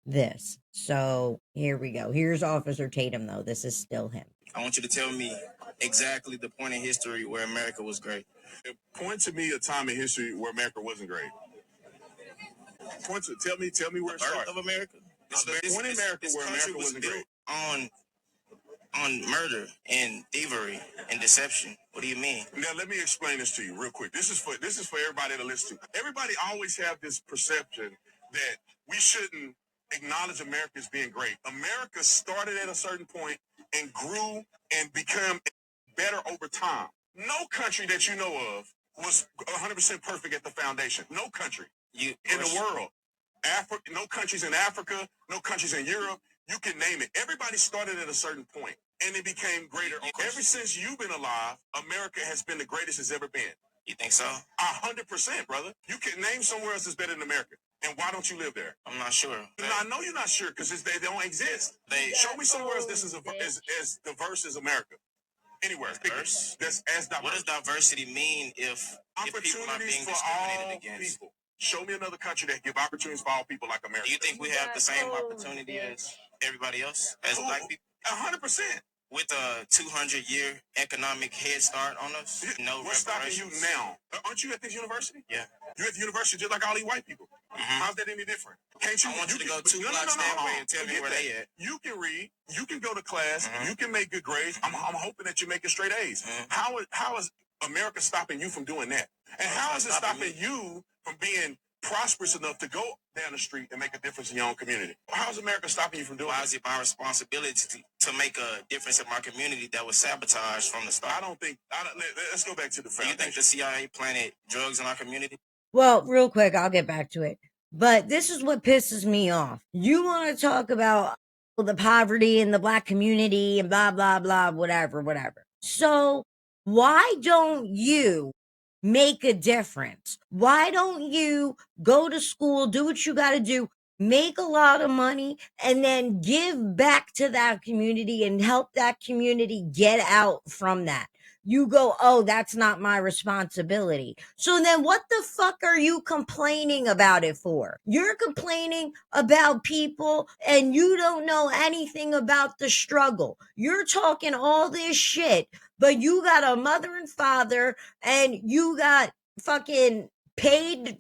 this. So here we go. Here's Officer Tatum, though. This is still him. I want you to tell me exactly the point in history where America was great. Point to me a time in history where America wasn't great. Tell me where it started. Of America. Point in America where America wasn't great. On murder and thievery and deception. What do you mean? Now let me explain this to you real quick. This is for everybody to listen to. Everybody always have this perception that we shouldn't acknowledge America as being great. America started at a certain point and grew and became better over time. No country that you know of was 100% perfect at the foundation. No country in the world. No countries in Africa, no countries in Europe. You can name it. Everybody started at a certain point, and it became greater. Ever since you've been alive, America has been the greatest it's ever been. You think so? 100%, brother. You can name somewhere else that's better than America. And why don't you live there? I'm not sure. I know you're not sure because they don't exist. Show me somewhere else this is as diverse as America. Anywhere. Diverse? That's as diverse. What does diversity mean if people are being discriminated against? People. Show me another country that give opportunities for all people like America. Do you think we have the same opportunity as everybody else, as black people? 100%. With a 200-year economic head start on us? No. What's stopping you now? Aren't you at this university? Yeah. You're at the university just like all these white people. Mm-hmm. How's that any different? Can't you? I want you to go two blocks that way and tell me where they at. You can read. You can go to class. Mm-hmm. You can make good grades. I'm hoping that you're making straight A's. Mm-hmm. How is America stopping you from doing that? And how is it stopping you from being prosperous enough to go down the street and make a difference in your own community? How is America stopping you from doing that? Why is it my responsibility to make a difference in my community that was sabotaged from the start? Let's go back to the foundation. Do you think the CIA planted drugs in our community? Well, real quick, I'll get back to it. But this is what pisses me off. You want to talk about the poverty in the black community and blah, blah, blah, whatever. So why don't you make a difference? Why don't you go to school, do what you got to do, make a lot of money, and then give back to that community and help that community get out from that? You go, oh, that's not my responsibility. So then what the fuck are you complaining about it for? You're complaining about people and you don't know anything about the struggle. You're talking all this shit, but you got a mother and father and you got fucking paid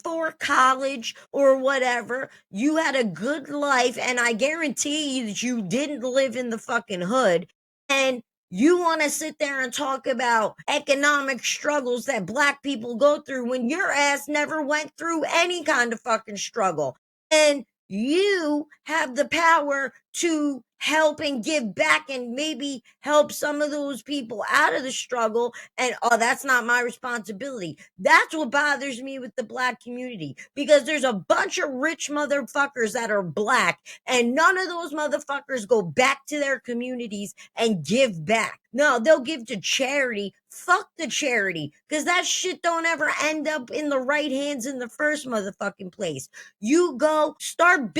for college or whatever. You had a good life, and I guarantee you that you didn't live in the fucking hood. And you want to sit there and talk about economic struggles that black people go through when your ass never went through any kind of fucking struggle. And you have the power to help and give back and maybe help some of those people out of the struggle. And that's not my responsibility. That's what bothers me with the black community, because there's a bunch of rich motherfuckers that are black, and none of those motherfuckers go back to their communities and give back. No, they'll give to charity. Fuck the charity, because that shit don't ever end up in the right hands in the first motherfucking place. You go start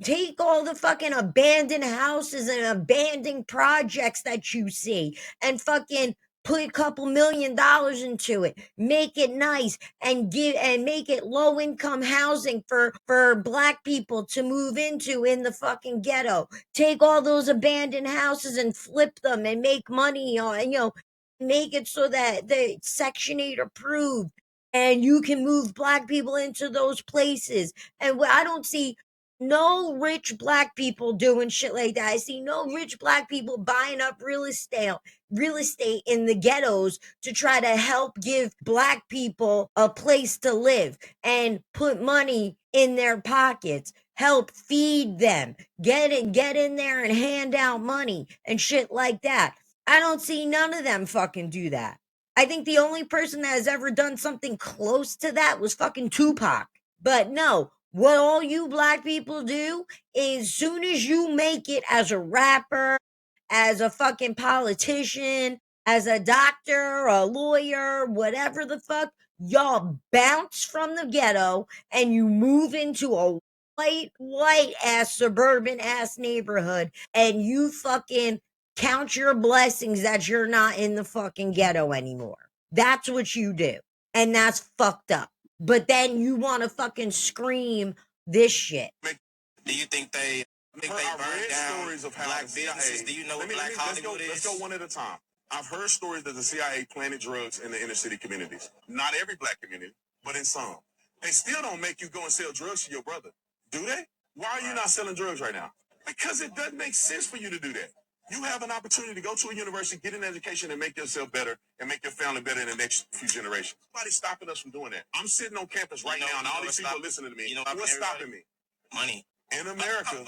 take all the fucking abandoned houses and abandoned projects that you see and fucking put a couple $1 million into it, make it nice, and make it low income housing for black people to move into in the fucking ghetto. Take all those abandoned houses and flip them and make money on, make it so that the Section 8 approved and you can move black people into those places. And I don't see no rich black people doing shit like that. I see no rich black people buying up real estate in the ghettos to try to help give black people a place to live and put money in their pockets, help feed them, get in there and hand out money and shit like that. I don't see none of them fucking do that. I think the only person that has ever done something close to that was fucking Tupac. But no, what all you black people do is soon as you make it as a rapper, as a fucking politician, as a doctor, a lawyer, whatever the fuck, y'all bounce from the ghetto and you move into a white ass suburban ass neighborhood and you fucking count your blessings that you're not in the fucking ghetto anymore. That's what you do. And that's fucked up. But then you want to fucking scream this shit. Do you think they I've burn read down stories of how black the CIA, businesses? Do you know what Black let's Hollywood let's is? go one at a time. I've heard stories that the CIA planted drugs in the inner city communities. Not every black community, but in some. They still don't make you go and sell drugs to your brother, do they? Why are you not selling drugs right now? Because it doesn't make sense for you to do that. You have an opportunity to go to a university, get an education, and make yourself better and make your family better in the next few generations. Nobody's stopping us from doing that. I'm sitting on campus right now, and all these people are listening to me. What's stopping me? Money. In America,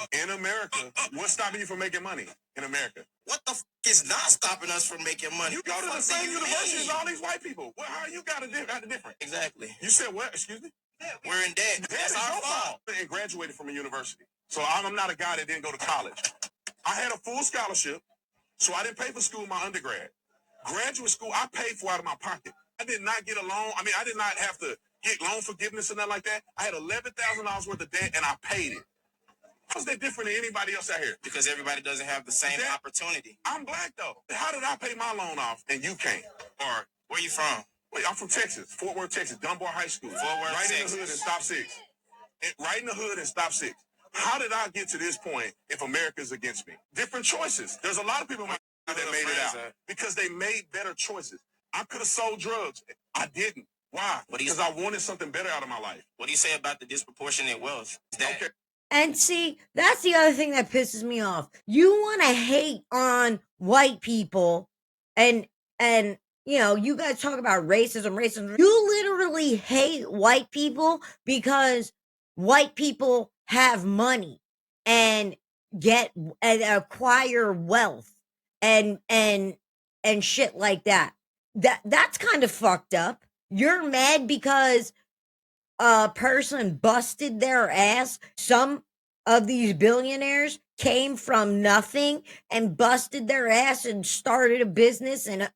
what's stopping you from making money in America? What the is not stopping us from making money? You go to the same university as all these white people. Well, how you got a different? Exactly. You said what? Excuse me? We're in debt. That's our fault. And graduated from a university. So I'm not a guy that didn't go to college. I had a full scholarship, so I didn't pay for school my undergrad. Graduate school, I paid for out of my pocket. I did not get a loan. I mean, I did not have to get loan forgiveness or nothing like that. I had $11,000 worth of debt, and I paid it. How's that different than anybody else out here? Because everybody doesn't have the same opportunity. I'm black, though. How did I pay my loan off and you can't? Or where you from? Wait, I'm from Texas, Fort Worth, Texas, Dunbar High School. Fort Worth, right Texas. In the hood and stop six. Right in the hood and stop six. How did I get to this point if America's against me? Different choices. There's a lot of people that made it out because they made better choices. I could have sold drugs. I didn't. Why? Because I wanted something better out of my life. What do you say about the disproportionate wealth? Okay. And see, that's the other thing that pisses me off. You want to hate on white people and you know, you guys talk about racism. You literally hate white people because white people have money and acquire wealth and shit like that. That's kind of fucked up. You're mad because a person busted their ass. Some of these billionaires came from nothing and busted their ass and started a business and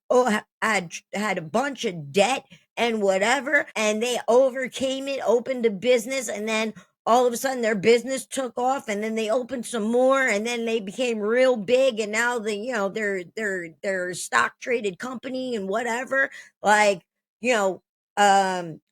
had a bunch of debt and whatever, and they overcame it, opened a business, and then all of a sudden their business took off, and then they opened some more, and then they became real big, and now they're a stock traded company and whatever. Like,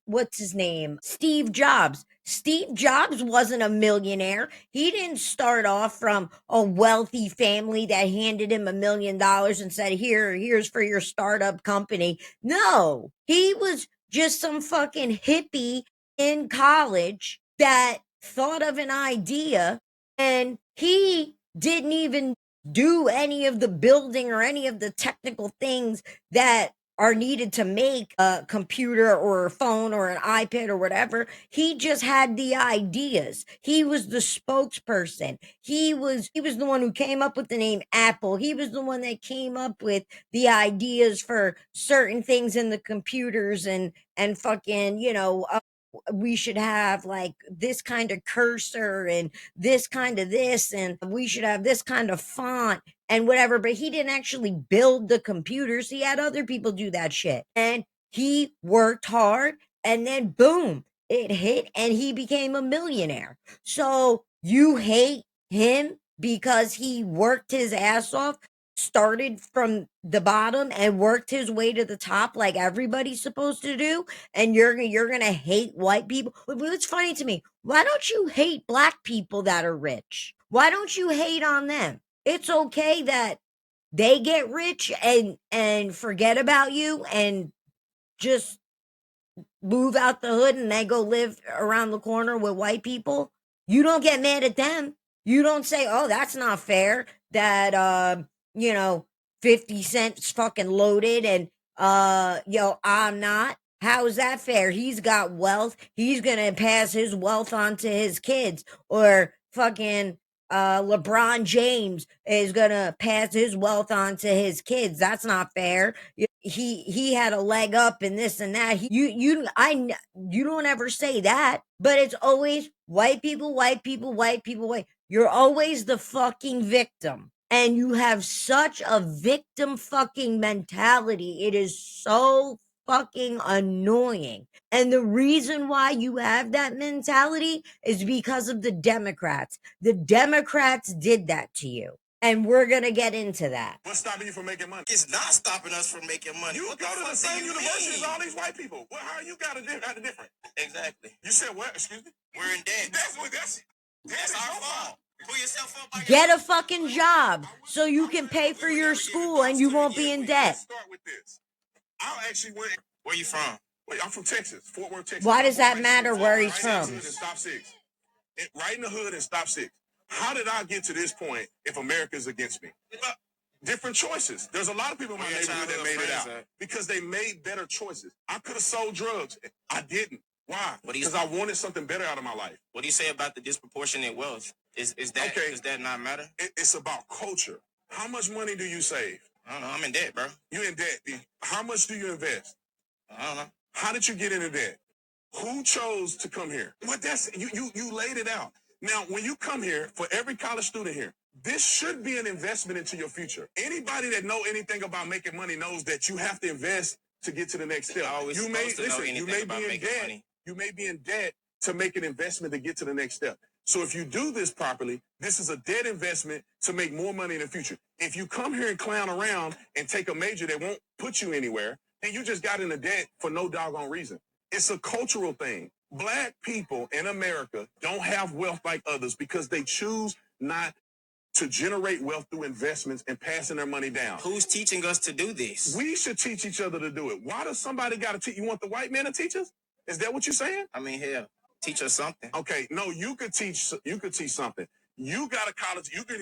what's his name? Steve Jobs. Steve Jobs wasn't a millionaire. He didn't start off from a wealthy family that handed him $1 million and said, here's for your startup company. No, he was just some fucking hippie in college that thought of an idea, and he didn't even do any of the building or any of the technical things that are needed to make a computer or a phone or an iPad or whatever. He just had the ideas. He was the spokesperson. He was the one who came up with the name Apple. He was the one that came up with the ideas for certain things in the computers and fucking, we should have like this kind of cursor and this kind of this, and we should have this kind of font and whatever. But he didn't actually build the computers. He had other people do that shit. And he worked hard, and then boom, it hit, and he became a millionaire. So you hate him because he worked his ass off, started from the bottom and worked his way to the top like everybody's supposed to do, and you're gonna hate white people. But what's funny to me, why don't you hate black people that are rich? Why don't you hate on them? It's okay that they get rich and forget about you and just move out the hood and they go live around the corner with white people, you don't get mad at them. You don't say, oh, that's not fair that, 50 cents fucking loaded and, I'm not. How is that fair? He's got wealth. He's going to pass his wealth on to his kids. Or fucking, LeBron James is going to pass his wealth on to his kids. That's not fair. He had a leg up and this and that. You don't ever say that, but it's always white people, white people, white people, white. You're always the fucking victim. And you have such a victim fucking mentality. It is so fucking annoying. And the reason why you have that mentality is because of the Democrats. The Democrats did that to you. And we're going to get into that. What's stopping you from making money? It's not stopping us from making money. You What go to the fuck same do you university mean? as all these white people. Well, how you got a different? Exactly. You said what? Excuse me? We're in debt. That's our fault. Pull yourself up. By Get a fucking job so you can pay for your school and you won't be in debt. Let's start with this. I actually went. Where you from? Wait, I'm from Texas, Fort Worth, Texas. Why does that matter where he's Right in the from? hood and stop six. Right in the hood and stop six. How did I get to this point if America's against me? Different choices. There's a lot of people in my neighborhood that made it out because they made better choices. I could have sold drugs. I didn't. Why? Because I wanted something better out of my life. What do you say about the disproportionate wealth? Is that Okay. Does that not matter? It's about culture. How much money do you save? I don't know. I'm in debt, bro. You're in debt. How much do you invest? I don't know. How did you get into debt? Who chose to come here? Well, that's you laid it out. Now, when you come here, for every college student here, this should be an investment into your future. Anybody that know anything about making money knows that you have to invest to get to the next step. You may be in debt. Money. You may be in debt to make an investment to get to the next step. So if you do this properly, this is a debt investment to make more money in the future. If you come here and clown around and take a major that won't put you anywhere, then you just got into debt for no doggone reason. It's a cultural thing. Black people in America don't have wealth like others because they choose not to generate wealth through investments and passing their money down. Who's teaching us to do this? We should teach each other to do it. Why does somebody got to teach? You want the white man to teach us? Is that what you're saying? I mean, hell, teach us something. Okay, no, you could teach something. You got a college, you could.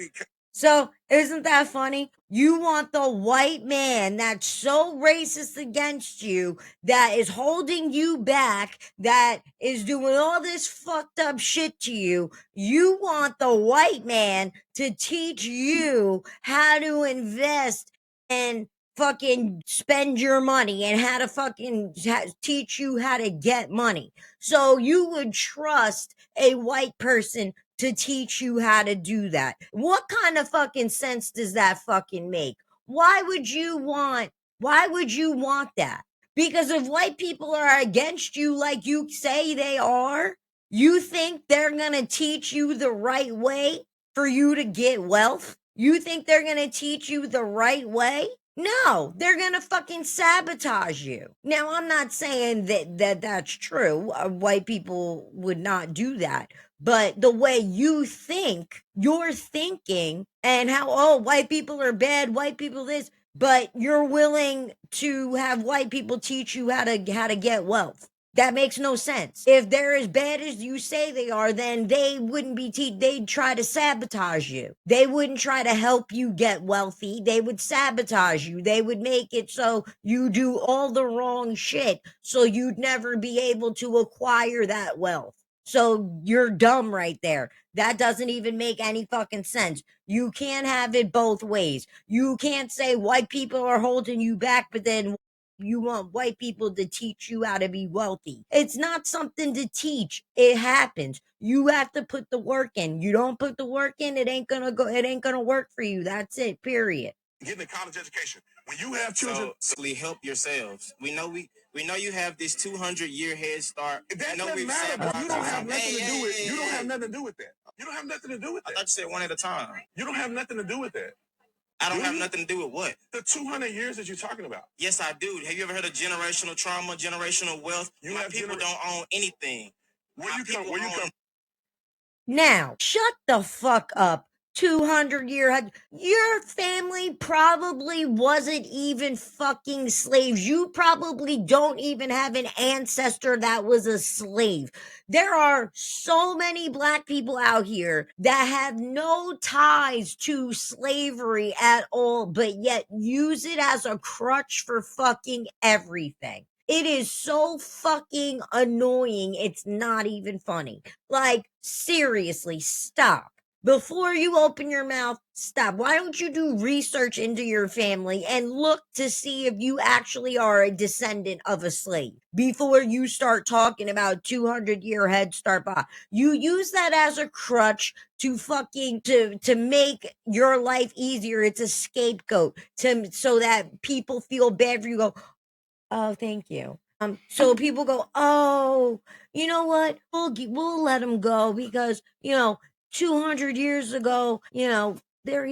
So, isn't that funny? You want the white man that's so racist against you, that is holding you back, that is doing all this fucked up shit to you. You want the white man to teach you how to invest and fucking spend your money and how to fucking teach you how to get money. So you would trust a white person to teach you how to do that. What kind of fucking sense does that fucking make? Why would you want that? Because if white people are against you like you say they are, you think they're going to teach you the right way for you to get wealth? You think they're going to teach you the right way? No, they're going to fucking sabotage you. Now, I'm not saying that's true. White people would not do that. But the way you think, you're thinking, and how, oh, white people are bad, white people this, but you're willing to have white people teach you how to get wealth. That makes no sense. If they're as bad as you say they are, then they wouldn't be they'd try to sabotage you. They wouldn't try to help you get wealthy. They would sabotage you. They would make it so you do all the wrong shit, so you'd never be able to acquire that wealth. So you're dumb right there. That doesn't even make any fucking sense. You can't have it both ways. You can't say white people are holding you back, but then you want white people to teach you how to be wealthy. It's not something to teach. It happens. You have to put the work in. You don't put the work in, it ain't gonna work for you. That's it, period. Getting a college education. When you have children, so help yourselves. We know you have this 200-year head start. That doesn't matter, but you don't have nothing to do with. You don't have nothing to do with that. You don't have nothing to do with that. I thought you said one at a time. You don't have nothing to do with that. I don't have nothing to do with what? The 200 years that you're talking about. Yes, I do. Have you ever heard of generational trauma, generational wealth? My people don't own anything. Where you come? Now, shut the fuck up. 200-year. Your family probably wasn't even fucking slaves. You probably don't even have an ancestor that was a slave. There are so many black people out here that have no ties to slavery at all, but yet use it as a crutch for fucking everything. It is so fucking annoying. It's not even funny. Like, seriously, stop. Before you open your mouth, stop. Why don't you do research into your family and look to see if you actually are a descendant of a slave before you start talking about 200-year head start? You use that as a crutch to fucking to make your life easier. It's a scapegoat so that people feel bad for you. Go, oh, thank you. So people go, oh, you know what? We'll let him go because 200 years ago, there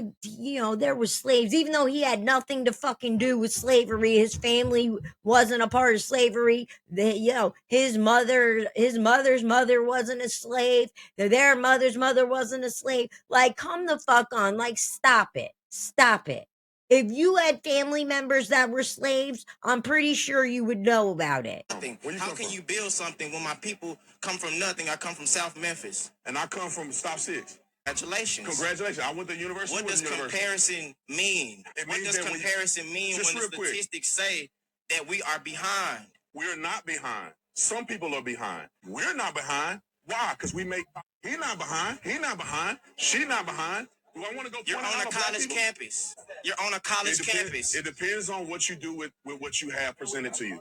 was slaves. Even though he had nothing to fucking do with slavery, his family wasn't a part of slavery. His mother's mother wasn't a slave. Their mother's mother wasn't a slave. Like, come the fuck on. Like, stop it. Stop it. If you had family members that were slaves, I'm pretty sure you would know about it. How can you build something when my people come from nothing? I come from South Memphis. And I come from Stop 6. Congratulations. Congratulations. I went to university. What does comparison mean? What does comparison mean when the statistics say that we are behind? We're not behind. Some people are behind. We're not behind. Why? Because we make... He's not behind. He's not behind. She's not behind. Do I want to go... You're on a college campus. You're on a college campus. It depends on what you do with what you have presented to you.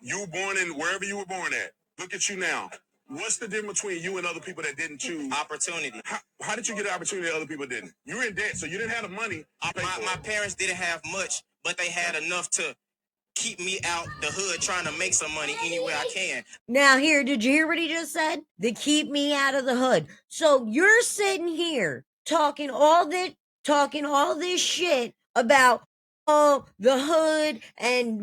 You were born in wherever you were born at. Look at you now. What's the difference between you and other people that didn't choose? Opportunity. How did you get the opportunity that other people didn't? You were in debt, so you didn't have the money. My parents didn't have much, but they had enough to keep me out the hood trying to make some money any way I can. Now here, did you hear what he just said? To keep me out of the hood. So you're sitting here talking all this shit about the hood and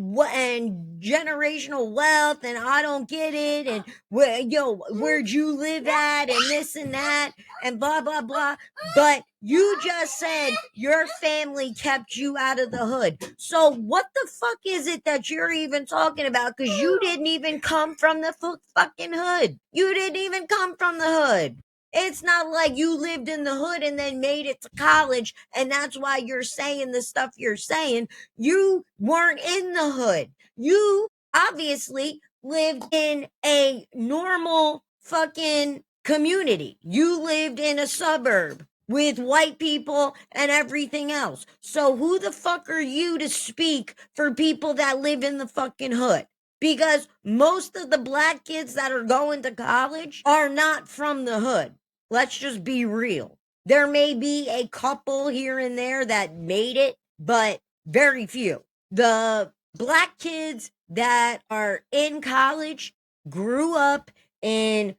generational wealth, and I don't get it, and where'd you live at, and this and that, and blah blah blah. But you just said your family kept you out of the hood. So what the fuck is it that you're even talking about? Because you didn't even come from the fucking hood. You didn't even come from the hood. It's not like you lived in the hood and then made it to college, and that's why you're saying the stuff you're saying. You weren't in the hood. You obviously lived in a normal fucking community. You lived in a suburb with white people and everything else. So who the fuck are you to speak for people that live in the fucking hood? Because most of the black kids that are going to college are not from the hood. Let's just be real. There may be a couple here and there that made it, but very few. The black kids that are in college grew up in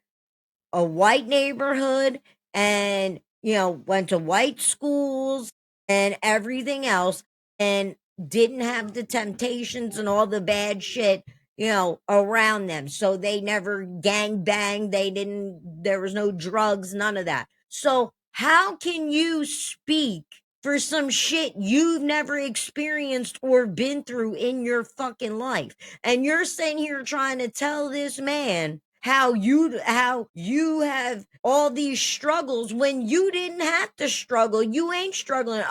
a white neighborhood and, went to white schools and everything else, and didn't have the temptations and all the bad shit around them. So they never gang banged. There was no drugs, none of that. So how can you speak for some shit you've never experienced or been through in your fucking life? And you're sitting here trying to tell this man how you have all these struggles when you didn't have to struggle. You ain't struggling.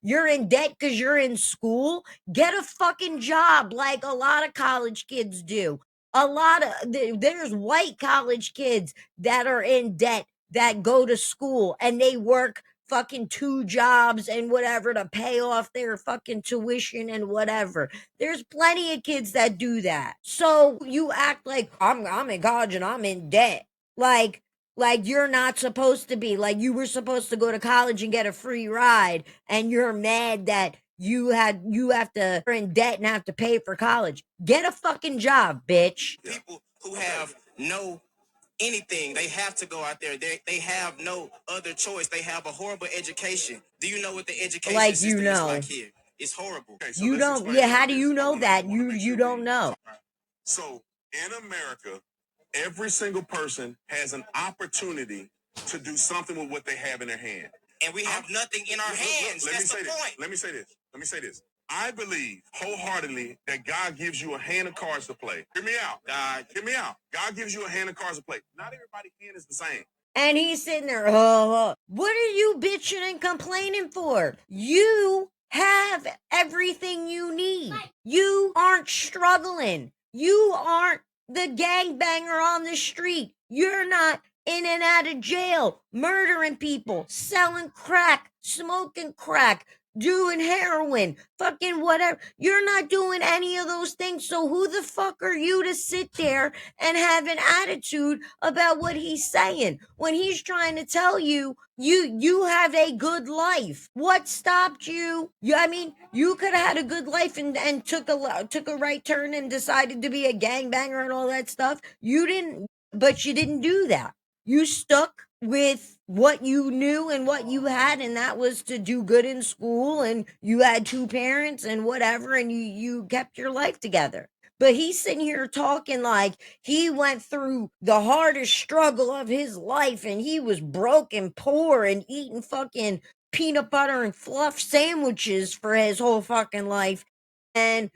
You're in debt because you're in school. Get a fucking job like a lot of college kids do. There's white college kids that are in debt that go to school and they work fucking 2 jobs and whatever to pay off their fucking tuition and whatever. There's plenty of kids that do that. So you act like I'm in college and I'm in debt. Like you're not supposed to be. Like you were supposed to go to college and get a free ride, and you're mad that you're in debt and have to pay for college. Get a fucking job, bitch. People who have no anything, they have to go out there. They have no other choice. They have a horrible education. Do you know what the education system is like here? It's horrible. Okay, so you don't. Yeah, how do you know that? You don't know. So in America, every single person has an opportunity to do something with what they have in their hand. and we have nothing in our hands. That's the point. Let me say this. I believe wholeheartedly that God gives you a hand of cards to play. Hear me out. Hear me out. God gives you a hand of cards to play. Not everybody's hand is the same. And he's sitting there, what are you bitching and complaining for? You have everything you need. You aren't struggling. You aren't the gangbanger on the street. You're not in and out of jail, murdering people, selling crack, smoking crack, doing heroin, fucking whatever. You're not doing any of those things. So who the fuck are you to sit there and have an attitude about what he's saying when he's trying to tell you you have a good life? What stopped you? I mean, you could have had a good life and took a right turn and decided to be a gangbanger and all that stuff. You didn't, but you didn't do that. You stuck with what you knew and what you had, and that was to do good in school, and you had 2 parents and whatever, and you kept your life together. But he's sitting here talking like he went through the hardest struggle of his life and he was broke and poor and eating fucking peanut butter and fluff sandwiches for his whole fucking life. And,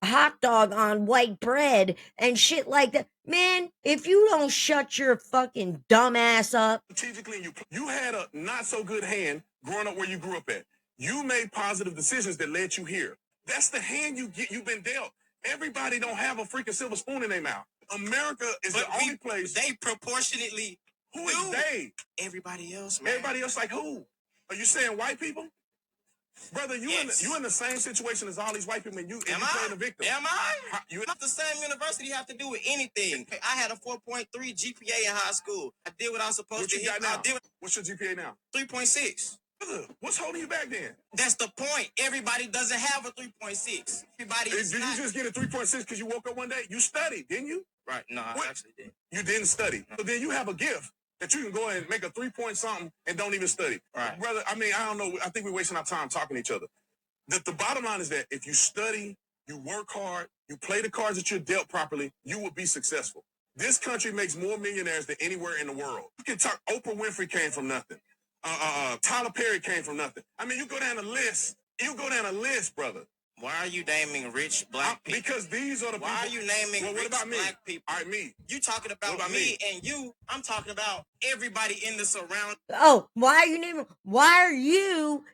hot dog on white bread and shit like that. Man, if you don't shut your fucking dumb ass up. Strategically, you had a not so good hand growing up where you grew up at. You made positive decisions that led you here. That's the hand you've been dealt. Everybody don't have a freaking silver spoon in their mouth. America is the only place. They proportionately. Who is they? Everybody else, man. Everybody else, like who? Are you saying white people? Brother, you in the same situation as all these white people, and you playing the victim. Am I? You're not the same university have to do with anything. I had a 4.3 GPA in high school. I did what I was supposed to. What's your GPA now? 3.6. Brother, what's holding you back then? That's the point. Everybody doesn't have a 3.6. Everybody is Did you just get a 3.6 because you woke up one day? You studied, didn't you? Right. No, I actually didn't. You didn't study. So then you have a gift that you can go and make a 3-point something and don't even study. Right. Brother, I mean, I don't know. I think we're wasting our time talking to each other. The bottom line is that if you study, you work hard, you play the cards that you're dealt properly, you will be successful. This country makes more millionaires than anywhere in the world. You can talk. Oprah Winfrey came from nothing. Tyler Perry came from nothing. I mean, you go down the list. Brother. Why are you naming rich black people? Because these are the people. Why are you naming rich black people? All right, me. You talking about me and you. I'm talking about everybody in the surround. Oh, why are you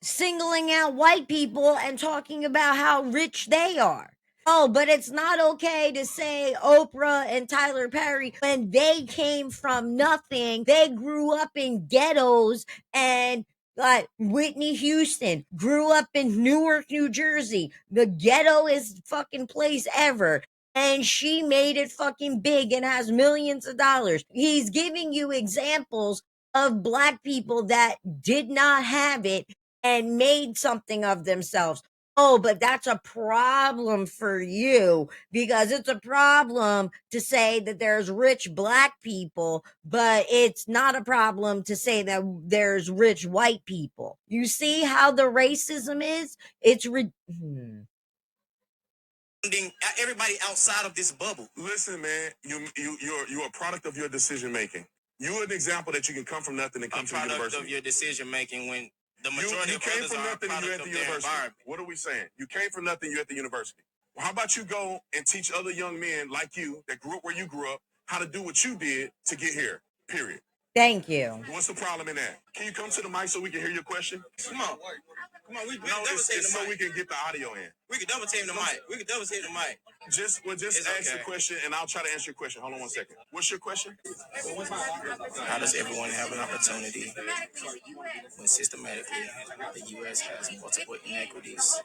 singling out white people and talking about how rich they are? Oh, but it's not okay to say Oprah and Tyler Perry when they came from nothing. They grew up in ghettos, and like Whitney Houston grew up in Newark, New Jersey, the ghettoest fucking place ever. And she made it fucking big and has millions of dollars. He's giving you examples of black people that did not have it and made something of themselves. Oh, but that's a problem for you because it's a problem to say that there's rich black people, but it's not a problem to say that there's rich white people. You see how the racism is? It's everybody outside of this bubble. Listen, man, you're a product of your decision making. You're an example that you can come from nothing and come to university. A product of your decision making when the majority you of came others from are nothing and you're at the university. What are we saying? You came from nothing, you're at the university. Well, how about you go and teach other young men like you that grew up where you grew up how to do what you did to get here, period. Thank you. What's the problem in that? Can you come to the mic so we can hear your question? Come on. It's so we can get the audio in. We can double tape the mic. Just ask the question, and I'll try to answer your question. Hold on one second. What's your question? How does everyone have an opportunity when systematically the U.S. has multiple inequities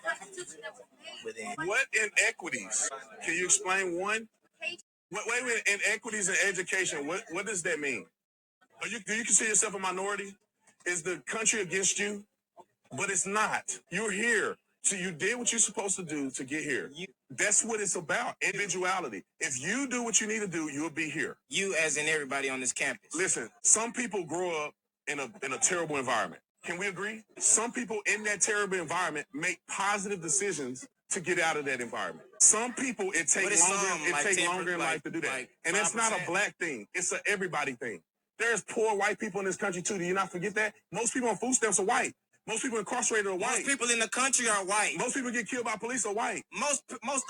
within? What inequities? Can you explain one? Wait a minute. Inequities in education. What does that mean? Do you consider yourself a minority? Is the country against you? But it's not. You're here. So you did what you're supposed to do to get here. That's what it's about. Individuality. If you do what you need to do, you'll be here. You as in everybody on this campus. Listen, some people grow up in a terrible environment. Can we agree? Some people in that terrible environment make positive decisions to get out of that environment. Some people, it takes longer in life to do that. And it's not a black thing. It's an everybody thing. There's poor white people in this country too. Do you not forget that? Most people on food stamps are white. Most people incarcerated are white. Most people in the country are white. Most people get killed by police are white. Most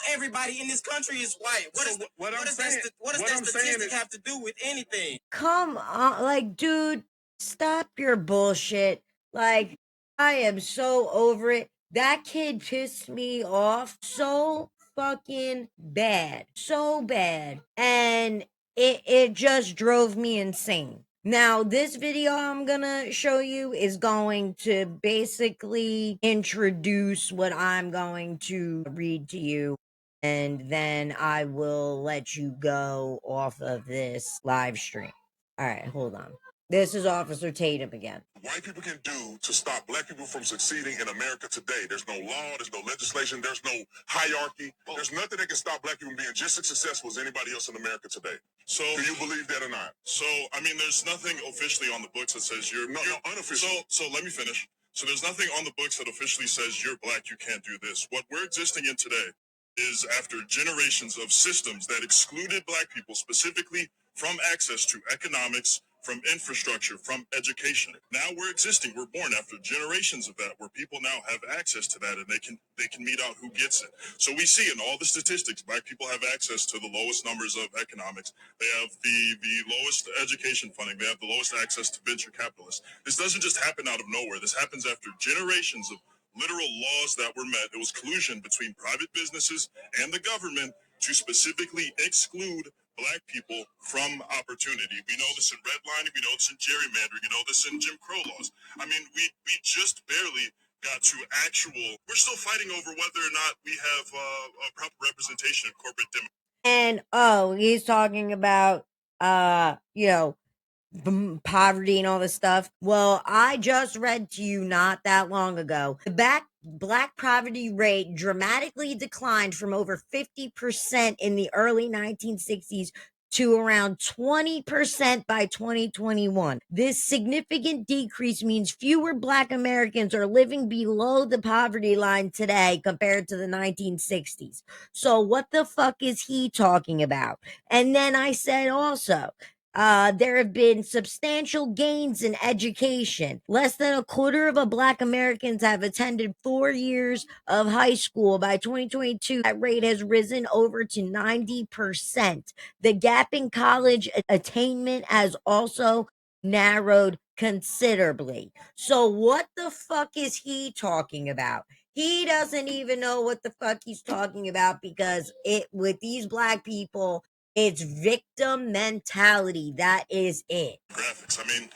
everybody in this country is white. What does that statistic have to do with anything? Come on, like, dude, stop your bullshit. Like, I am so over it. That kid pissed me off so fucking bad. So bad. And it just drove me insane. Now, this video I'm gonna show you is going to basically introduce what I'm going to read to you, and then I will let you go off of this live stream. All right, hold on. This is Officer Tatum again. White people can do to stop black people from succeeding in America today. There's no law, there's no legislation, there's no hierarchy. There's nothing that can stop black people from being just as successful as anybody else in America today. So, do you believe that or not? So, I mean, there's nothing officially on the books that says you're unofficial. So let me finish. So there's nothing on the books that officially says you're black, you can't do this. What we're existing in today is after generations of systems that excluded black people specifically from access to economics, from infrastructure, from education. Now we're existing. We're born after generations of that, where people now have access to that, and they can meet out who gets it. So we see in all the statistics, black people have access to the lowest numbers of economics. They have the lowest education funding. They have the lowest access to venture capitalists. This doesn't just happen out of nowhere. This happens after generations of literal laws that were met. It was collusion between private businesses and the government to specifically exclude black people from opportunity. We know this in redlining, we know this in gerrymandering, we know this in Jim Crow laws. I mean, we just barely got to we're still fighting over whether or not we have a proper representation of corporate And he's talking about poverty and all this stuff. Well, I just read to you not that long ago. The black poverty rate dramatically declined from over 50% in the early 1960s to around 20% by 2021. This significant decrease means fewer black Americans are living below the poverty line today compared to the 1960s. So what the fuck is he talking about? And then I said also, there have been substantial gains in education. Less than a quarter of black Americans have attended 4 years of high school. By 2022, that rate has risen over to 90%. The gap in college attainment has also narrowed considerably. So what the fuck is he talking about? He doesn't even know what the fuck he's talking about, because with these black people, it's victim mentality. That is it. Demographics. I mean,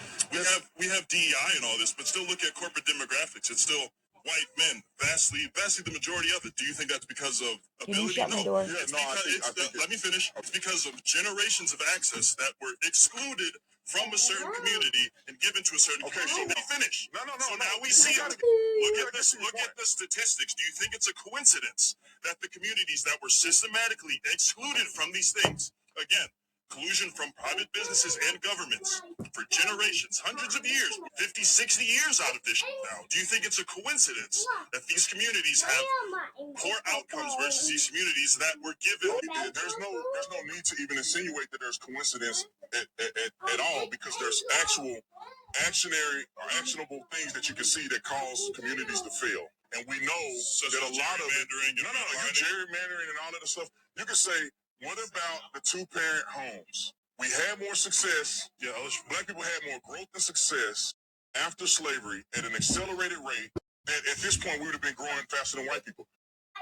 we have DEI and all this, but still look at corporate demographics. It's still white men, vastly the majority of it. Do you think that's because of ability? Can you shut my door? Let me finish. It's because of generations of access that were excluded from a certain community and given to a certain community. So now finish. No. So now we see it. Look at this. Look at the statistics. Do you think it's a coincidence that the communities that were systematically excluded from these things, again, collusion from private businesses and governments for generations, hundreds of years, 50, 60 years out of this now. Do you think it's a coincidence that these communities have poor outcomes versus these communities that were given? There's no need to even insinuate that there's coincidence at all, because there's actionable things that you can see that cause communities to fail. And we know that a lot of gerrymandering and all that stuff, you can say, what about the two-parent homes? We had more success. Black people had more growth and success after slavery at an accelerated rate. That at this point, we would have been growing faster than white people.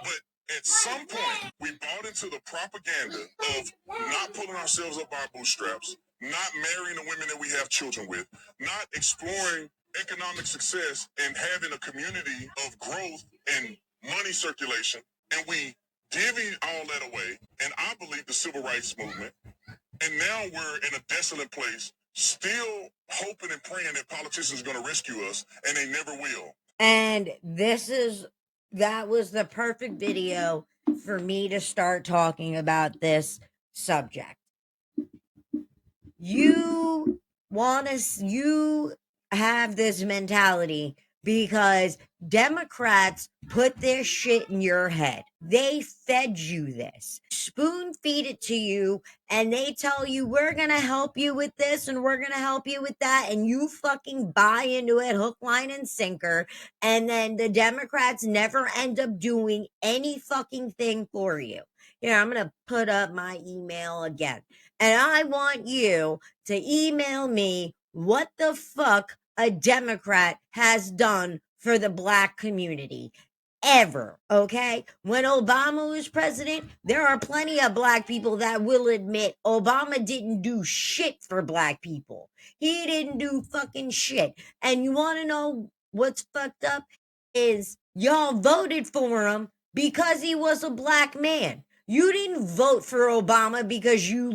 But at some point, we bought into the propaganda of not pulling ourselves up by our bootstraps, not marrying the women that we have children with, not exploring economic success and having a community of growth and money circulation. And we giving all that away, and I believe the civil rights movement, and now we're in a desolate place, still hoping and praying that politicians are going to rescue us, and they never will. And that was the perfect video for me to start talking about this subject. You have this mentality because Democrats put this shit in your head. They fed you this, spoon feed it to you, and they tell you, we're going to help you with this and we're going to help you with that. And you fucking buy into it hook, line, and sinker. And then the Democrats never end up doing any fucking thing for you. Here, I'm going to put up my email again. And I want you to email me what the fuck a Democrat has done for the black community ever. Okay. When Obama was president, there are plenty of black people that will admit Obama didn't do shit for black people. He didn't do fucking shit. And you want to know what's fucked up is y'all voted for him because he was a black man. You didn't vote for Obama because you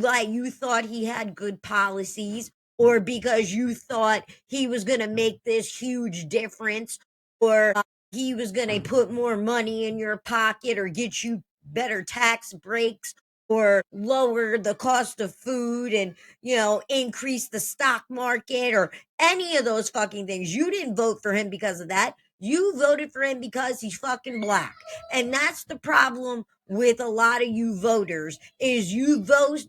thought he had good policies, or because you thought he was going to make this huge difference, or he was going to put more money in your pocket, or get you better tax breaks, or lower the cost of food and, increase the stock market, or any of those fucking things. You didn't vote for him because of that. You voted for him because he's fucking black. And that's the problem with a lot of you voters, is you vote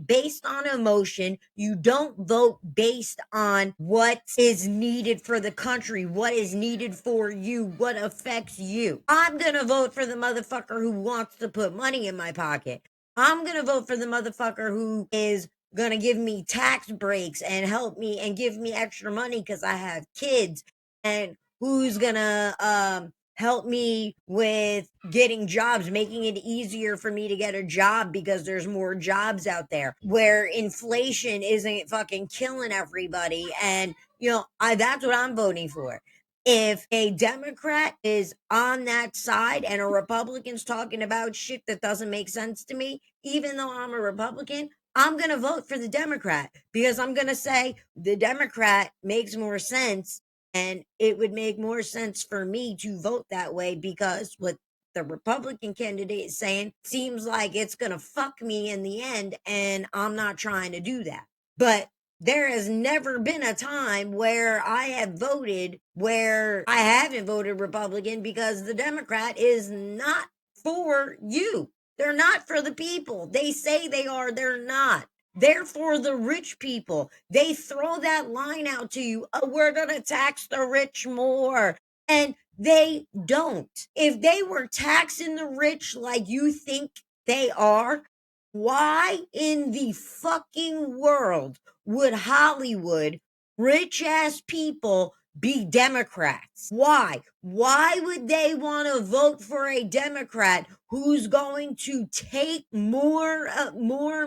based on emotion. You don't vote based on what is needed for the country, what is needed for you, what affects you. I'm gonna vote for the motherfucker who wants to put money in my pocket. I'm gonna vote for the motherfucker who is gonna give me tax breaks and help me and give me extra money because I have kids, and who's gonna help me with getting jobs, making it easier for me to get a job because there's more jobs out there, where inflation isn't fucking killing everybody. And, that's what I'm voting for. If a Democrat is on that side and a Republican's talking about shit that doesn't make sense to me, even though I'm a Republican, I'm going to vote for the Democrat, because I'm going to say the Democrat makes more sense. And it would make more sense for me to vote that way, because what the Republican candidate is saying seems like it's going to fuck me in the end. And I'm not trying to do that. But there has never been a time where I have voted where I haven't voted Republican, because the Democrat is not for you. They're not for the people. They say they are, they're not. They're for the rich people. They throw that line out to you. Oh, we're going to tax the rich more. And they don't. If they were taxing the rich like you think they are, why in the fucking world would Hollywood, rich ass people, be Democrats? Why? Why would they want to vote for a Democrat who's going to take more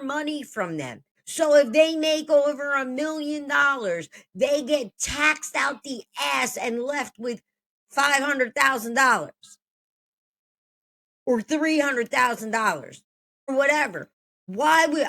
money from them? So if they make over $1 million, they get taxed out the ass and left with $500,000 or $300,000 or whatever. Why would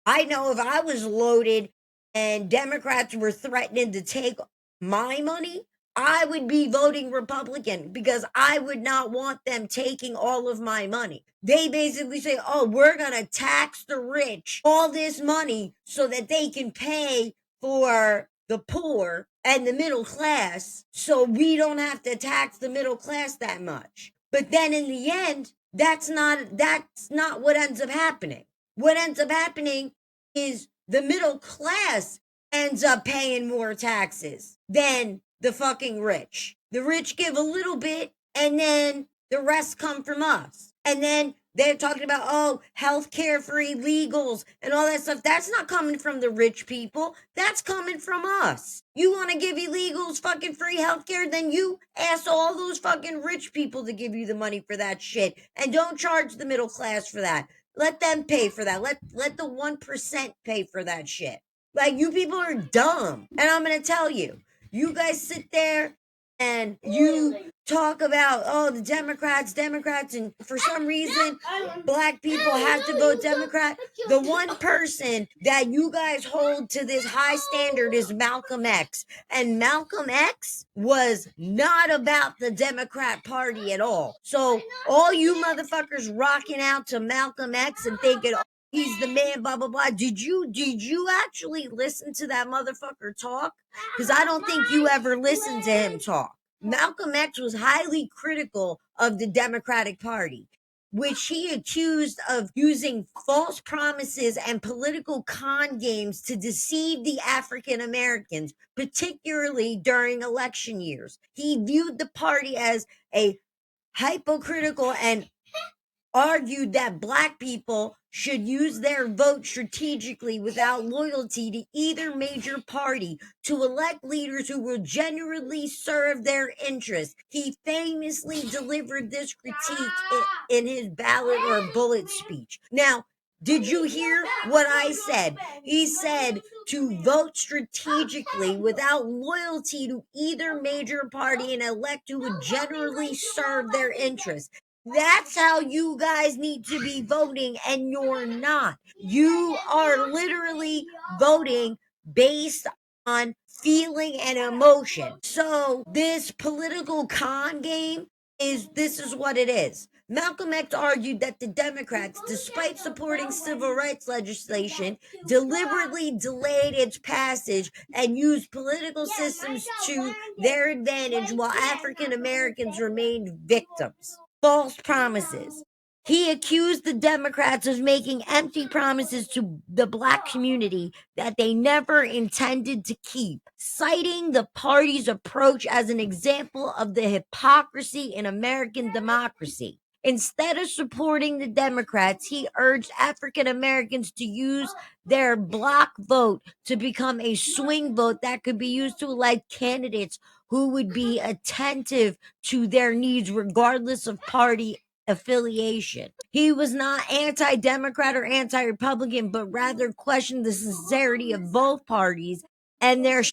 I know if I was loaded and Democrats were threatening to take my money, I would be voting Republican, because I would not want them taking all of my money. They basically say, oh, we're going to tax the rich all this money so that they can pay for the poor and the middle class, so we don't have to tax the middle class that much. But then in the end, that's not what ends up happening. What ends up happening is the middle class ends up paying more taxes than the fucking rich. The rich give a little bit, and then the rest come from us. And then they're talking about, oh, healthcare for illegals and all that stuff. That's not coming from the rich people. That's coming from us. You want to give illegals fucking free healthcare? Then you ask all those fucking rich people to give you the money for that shit. And don't charge the middle class for that. Let them pay for that. Let the 1% pay for that shit. Like, you people are dumb. And I'm going to tell you, you guys sit there and you talk about, oh, the Democrats, and for some reason, black people have to vote Democrat. The one person that you guys hold to this high standard is Malcolm X. And Malcolm X was not about the Democrat Party at all. So all you motherfuckers rocking out to Malcolm X and thinking, oh, he's the man, blah, blah, blah. Did you actually listen to that motherfucker talk? Because I don't think you ever listened to him talk. Malcolm X was highly critical of the Democratic Party, which he accused of using false promises and political con games to deceive the African Americans, particularly during election years. He viewed the party as a hypocritical and argued that Black people should use their vote strategically without loyalty to either major party to elect leaders who will genuinely serve their interests. He famously delivered this critique in his ballot or bullet speech. Now, did you hear what I said? He said to vote strategically without loyalty to either major party and elect who would generally serve their interests. That's how you guys need to be voting, and you're not. You are literally voting based on feeling and emotion. So, this political con game this is what it is. Malcolm X argued that the Democrats, despite supporting civil rights legislation, deliberately delayed its passage and used political systems to their advantage while African Americans remained victims. False promises. He accused the Democrats of making empty promises to the Black community that they never intended to keep, citing the party's approach as an example of the hypocrisy in American democracy. Instead of supporting the Democrats, he urged African Americans to use their block vote to become a swing vote that could be used to elect candidates who would be attentive to their needs regardless of party affiliation. He was not anti-Democrat or anti-Republican, but rather questioned the sincerity of both parties and their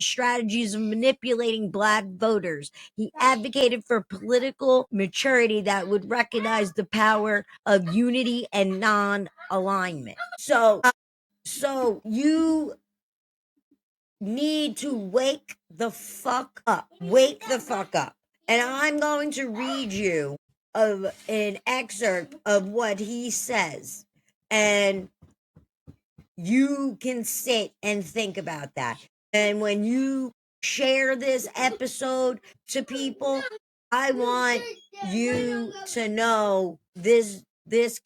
strategies of manipulating Black voters. He advocated for political maturity that would recognize the power of unity and non-alignment. So you need to wake the fuck up. Wake the fuck up. And I'm going to read you an excerpt of what he says. And you can sit and think about that. And when you share this episode to people, I want you to know this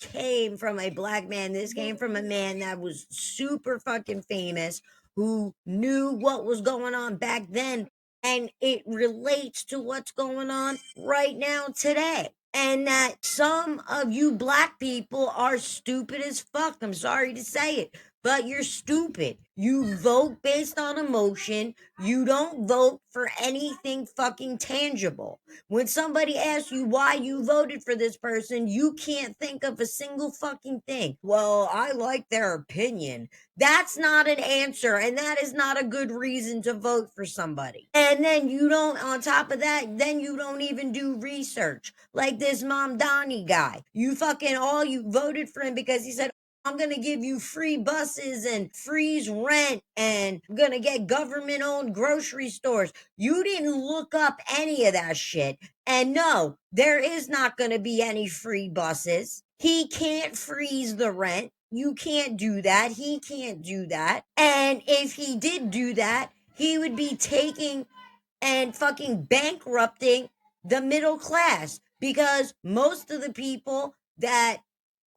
came from a Black man. This came from a man that was super fucking famous, who knew what was going on back then, and it relates to what's going on right now today. And that some of you Black people are stupid as fuck. I'm sorry to say it, but you're stupid. You vote based on emotion. You don't vote for anything fucking tangible. When somebody asks you why you voted for this person, you can't think of a single fucking thing. Well, I like their opinion. That's not an answer, and that is not a good reason to vote for somebody. And then you don't, on top of that, then you don't even do research. Like this Mamdani guy. You voted for him because he said, I'm going to give you free buses and freeze rent, and I'm going to get government owned grocery stores. You didn't look up any of that shit. And no, there is not going to be any free buses. He can't freeze the rent. You can't do that. He can't do that. And if he did do that, he would be taking and fucking bankrupting the middle class, because most of the people that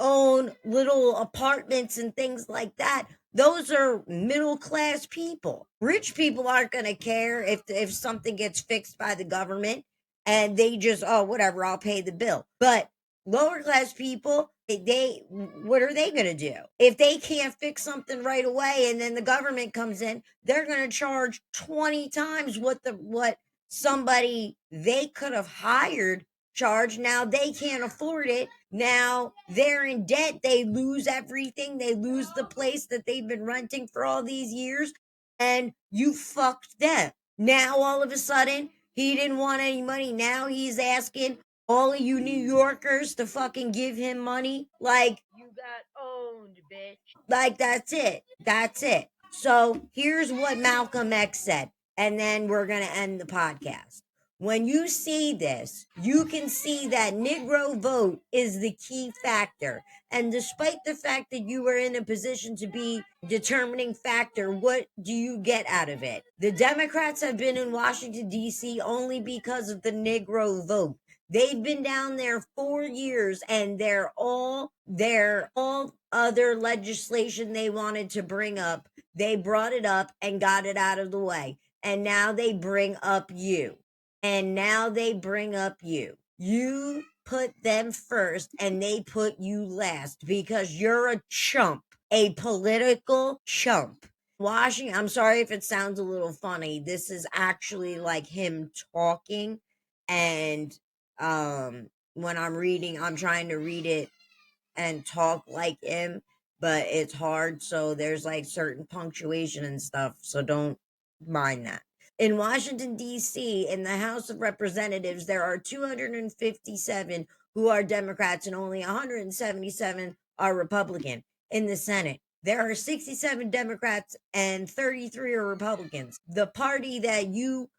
own little apartments and things like that, those are middle class people. Rich people aren't going to care if something gets fixed by the government, and they just, oh, whatever, I'll pay the bill. But lower class people, they what are they going to do if they can't fix something right away, and then the government comes in? They're going to charge 20 times what somebody they could have hired charge. Now they can't afford it. Now they're in debt. They lose everything. They lose the place that they've been renting for all these years, and you fucked them. Now all of a sudden he didn't want any money. Now he's asking all of you New Yorkers to fucking give him money. Like, you got owned, bitch. Like, that's it. That's it. So here's what Malcolm X said, and then we're going to end the podcast. When you see this, you can see that Negro vote is the key factor. And despite the fact that you are in a position to be determining factor, what do you get out of it? The Democrats have been in Washington, D.C. only because of the Negro vote. They've been down there 4 years, and they're all other legislation they wanted to bring up. They brought it up and got it out of the way. And now they bring up you. You put them first and they put you last because you're a chump, a political chump. Washington, I'm sorry if it sounds a little funny. This is actually like him talking, and when I'm reading, I'm trying to read it and talk like him, but it's hard, so there's like certain punctuation and stuff, so don't mind that. In Washington, D.C., in the House of Representatives, there are 257 who are Democrats and only 177 are Republican. In the Senate, there are 67 Democrats and 33 are Republicans. The party that you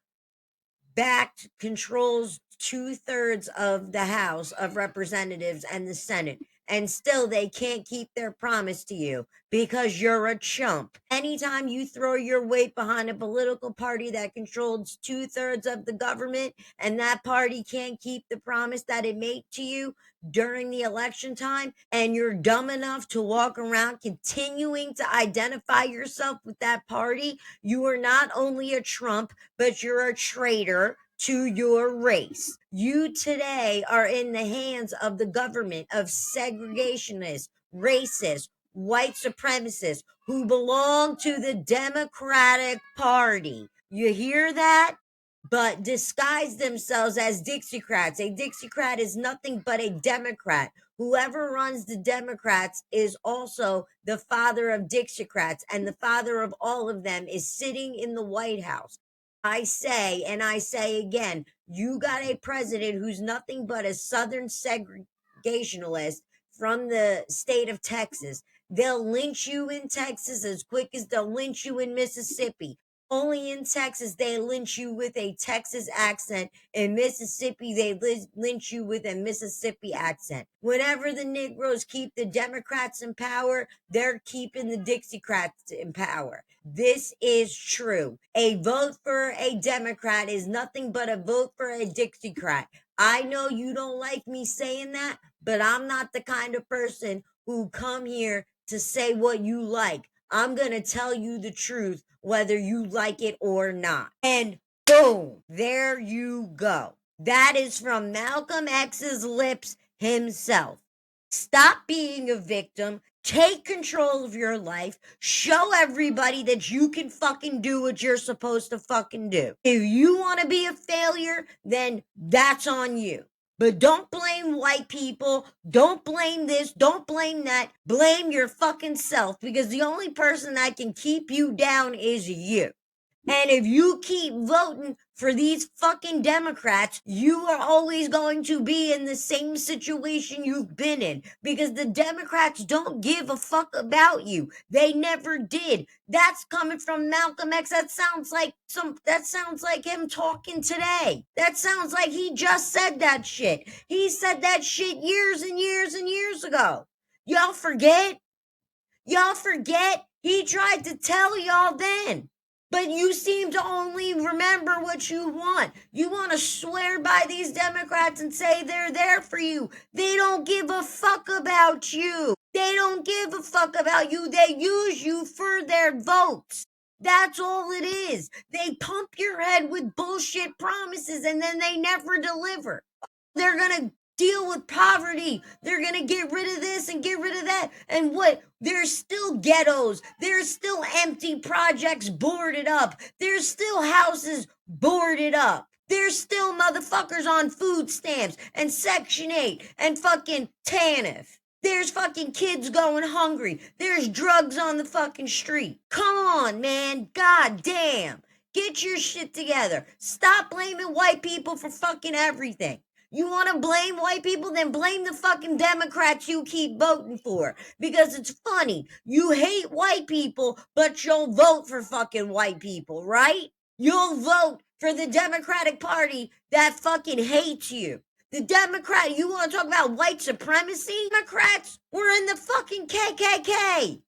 backed controls 2/3 of the House of Representatives and the Senate. And still, they can't keep their promise to you because you're a chump. Anytime you throw your weight behind a political party that controls 2/3 of the government and that party can't keep the promise that it made to you during the election time, and you're dumb enough to walk around continuing to identify yourself with that party, you are not only a Trump, but you're a traitor to your race. You today are in the hands of the government of segregationists, racists, white supremacists who belong to the Democratic Party. You hear that? But disguise themselves as Dixiecrats. A Dixiecrat is nothing but a Democrat. Whoever runs the Democrats is also the father of Dixiecrats, and the father of all of them is sitting in the White House. I say, and I say again, you got a president who's nothing but a Southern segregationalist from the state of Texas. They'll lynch you in Texas as quick as they'll lynch you in Mississippi. Only in Texas, they lynch you with a Texas accent. In Mississippi, they lynch you with a Mississippi accent. Whenever the Negroes keep the Democrats in power, they're keeping the Dixiecrats in power. This is true. A vote for a Democrat is nothing but a vote for a Dixiecrat. I know you don't like me saying that, but I'm not the kind of person who come here to say what you like. I'm going to tell you the truth, whether you like it or not. And boom, there you go. That is from Malcolm X's lips himself. Stop being a victim. Take control of your life. Show everybody that you can fucking do what you're supposed to fucking do. If you want to be a failure, then that's on you. But don't blame white people. Don't blame this. Don't blame that. Blame your fucking self, because the only person that can keep you down is you. And if you keep voting for these fucking Democrats, you are always going to be in the same situation you've been in, because the Democrats don't give a fuck about you. They never did. That's coming from Malcolm X. That sounds like him talking today. That sounds like he just said that shit. He said that shit years and years and years ago. Y'all forget? He tried to tell y'all then. But you seem to only remember what you want. You want to swear by these Democrats and say they're there for you. They don't give a fuck about you. They don't give a fuck about you. They use you for their votes. That's all it is. They pump your head with bullshit promises and then they never deliver. They're going to deal with poverty. They're going to get rid of this and get rid of that. And what? There's still ghettos. There's still empty projects boarded up. There's still houses boarded up. There's still motherfuckers on food stamps and Section 8 and fucking TANF. There's fucking kids going hungry. There's drugs on the fucking street. Come on, man. God damn. Get your shit together. Stop blaming white people for fucking everything. You want to blame white people? Then blame the fucking Democrats you keep voting for. Because it's funny. You hate white people, but you'll vote for fucking white people, right? You'll vote for the Democratic Party that fucking hates you. The Democrat, you want to talk about white supremacy? Democrats were in the fucking KKK.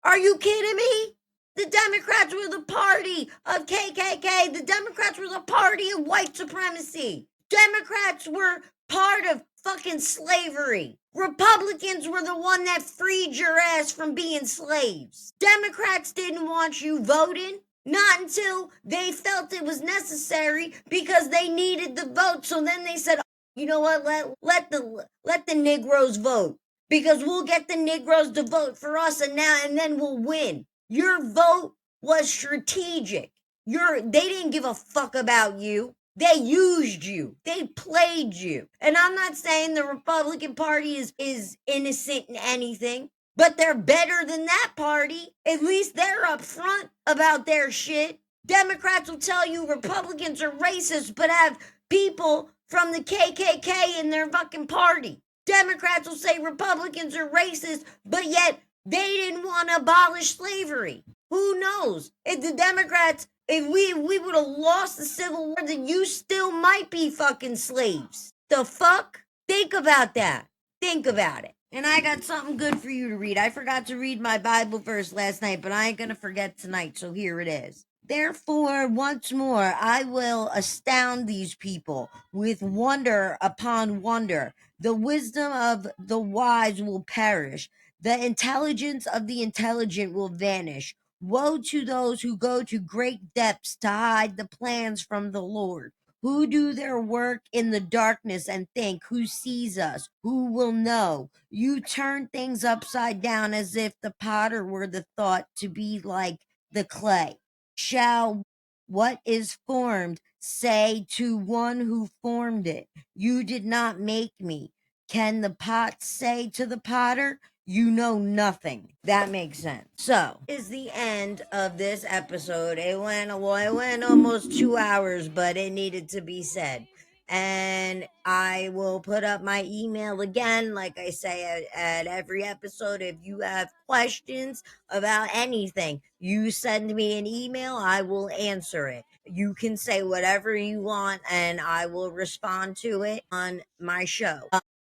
Are you kidding me? The Democrats were the party of KKK. The Democrats were the party of white supremacy. Democrats were part of fucking slavery. Republicans were the one that freed your ass from being slaves. Democrats didn't want you voting. Not until they felt it was necessary because they needed the vote. So then they said, you know what, let the Negroes vote because we'll get the Negroes to vote for us and then we'll win. Your vote was strategic. They didn't give a fuck about you. They used you. They played you. And I'm not saying the Republican Party is innocent in anything. But they're better than that party. At least they're upfront about their shit. Democrats will tell you Republicans are racist, but have people from the KKK in their fucking party. Democrats will say Republicans are racist, but yet they didn't want to abolish slavery. Who knows? If the Democrats, if we would have lost the Civil War, then you still might be fucking slaves. The fuck? Think about that. Think about it. And I got something good for you to read. I forgot to read my Bible verse last night, but I ain't gonna forget tonight, so here it is. Therefore, once more, I will astound these people with wonder upon wonder. The wisdom of the wise will perish. The intelligence of the intelligent will vanish. Woe to those who go to great depths to hide the plans from the Lord, who do their work in the darkness and think, who sees us, who will know? You turn things upside down as if the potter were the thought to be like the clay. Shall what is formed say to one who formed it, you did not make me? Can the pot say to the potter, you know nothing? That makes sense. So, is the end of this episode. It went almost 2 hours, but it needed to be said. And I will put up my email again, like I say at every episode. If you have questions about anything, you send me an email, I will answer it. You can say whatever you want, and I will respond to it on my show.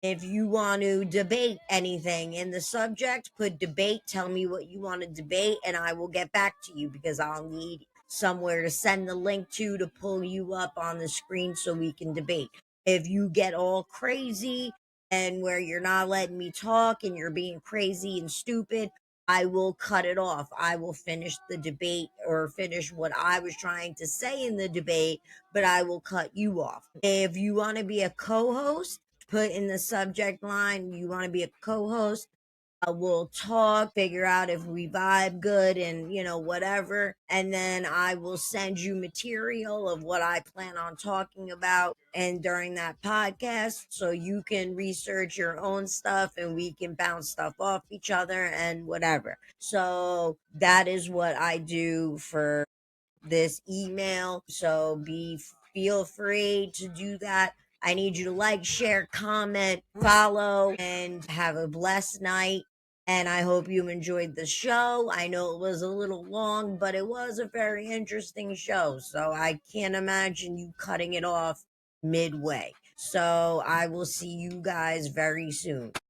If you want to debate anything in the subject, put debate, tell me what you want to debate, and I will get back to you because I'll need somewhere to send the link to pull you up on the screen so we can debate. If you get all crazy and where you're not letting me talk and you're being crazy and stupid, I will cut it off. I will finish the debate or finish what I was trying to say in the debate, but I will cut you off. If you want to be a co-host, put in the subject line, you want to be a co-host. We'll talk, figure out if we vibe good and, whatever. And then I will send you material of what I plan on talking about and during that podcast so you can research your own stuff and we can bounce stuff off each other and whatever. So that is what I do for this email. So feel free to do that. I need you to like, share, comment, follow, and have a blessed night. And I hope you enjoyed the show. I know it was a little long, but it was a very interesting show. So I can't imagine you cutting it off midway. So I will see you guys very soon.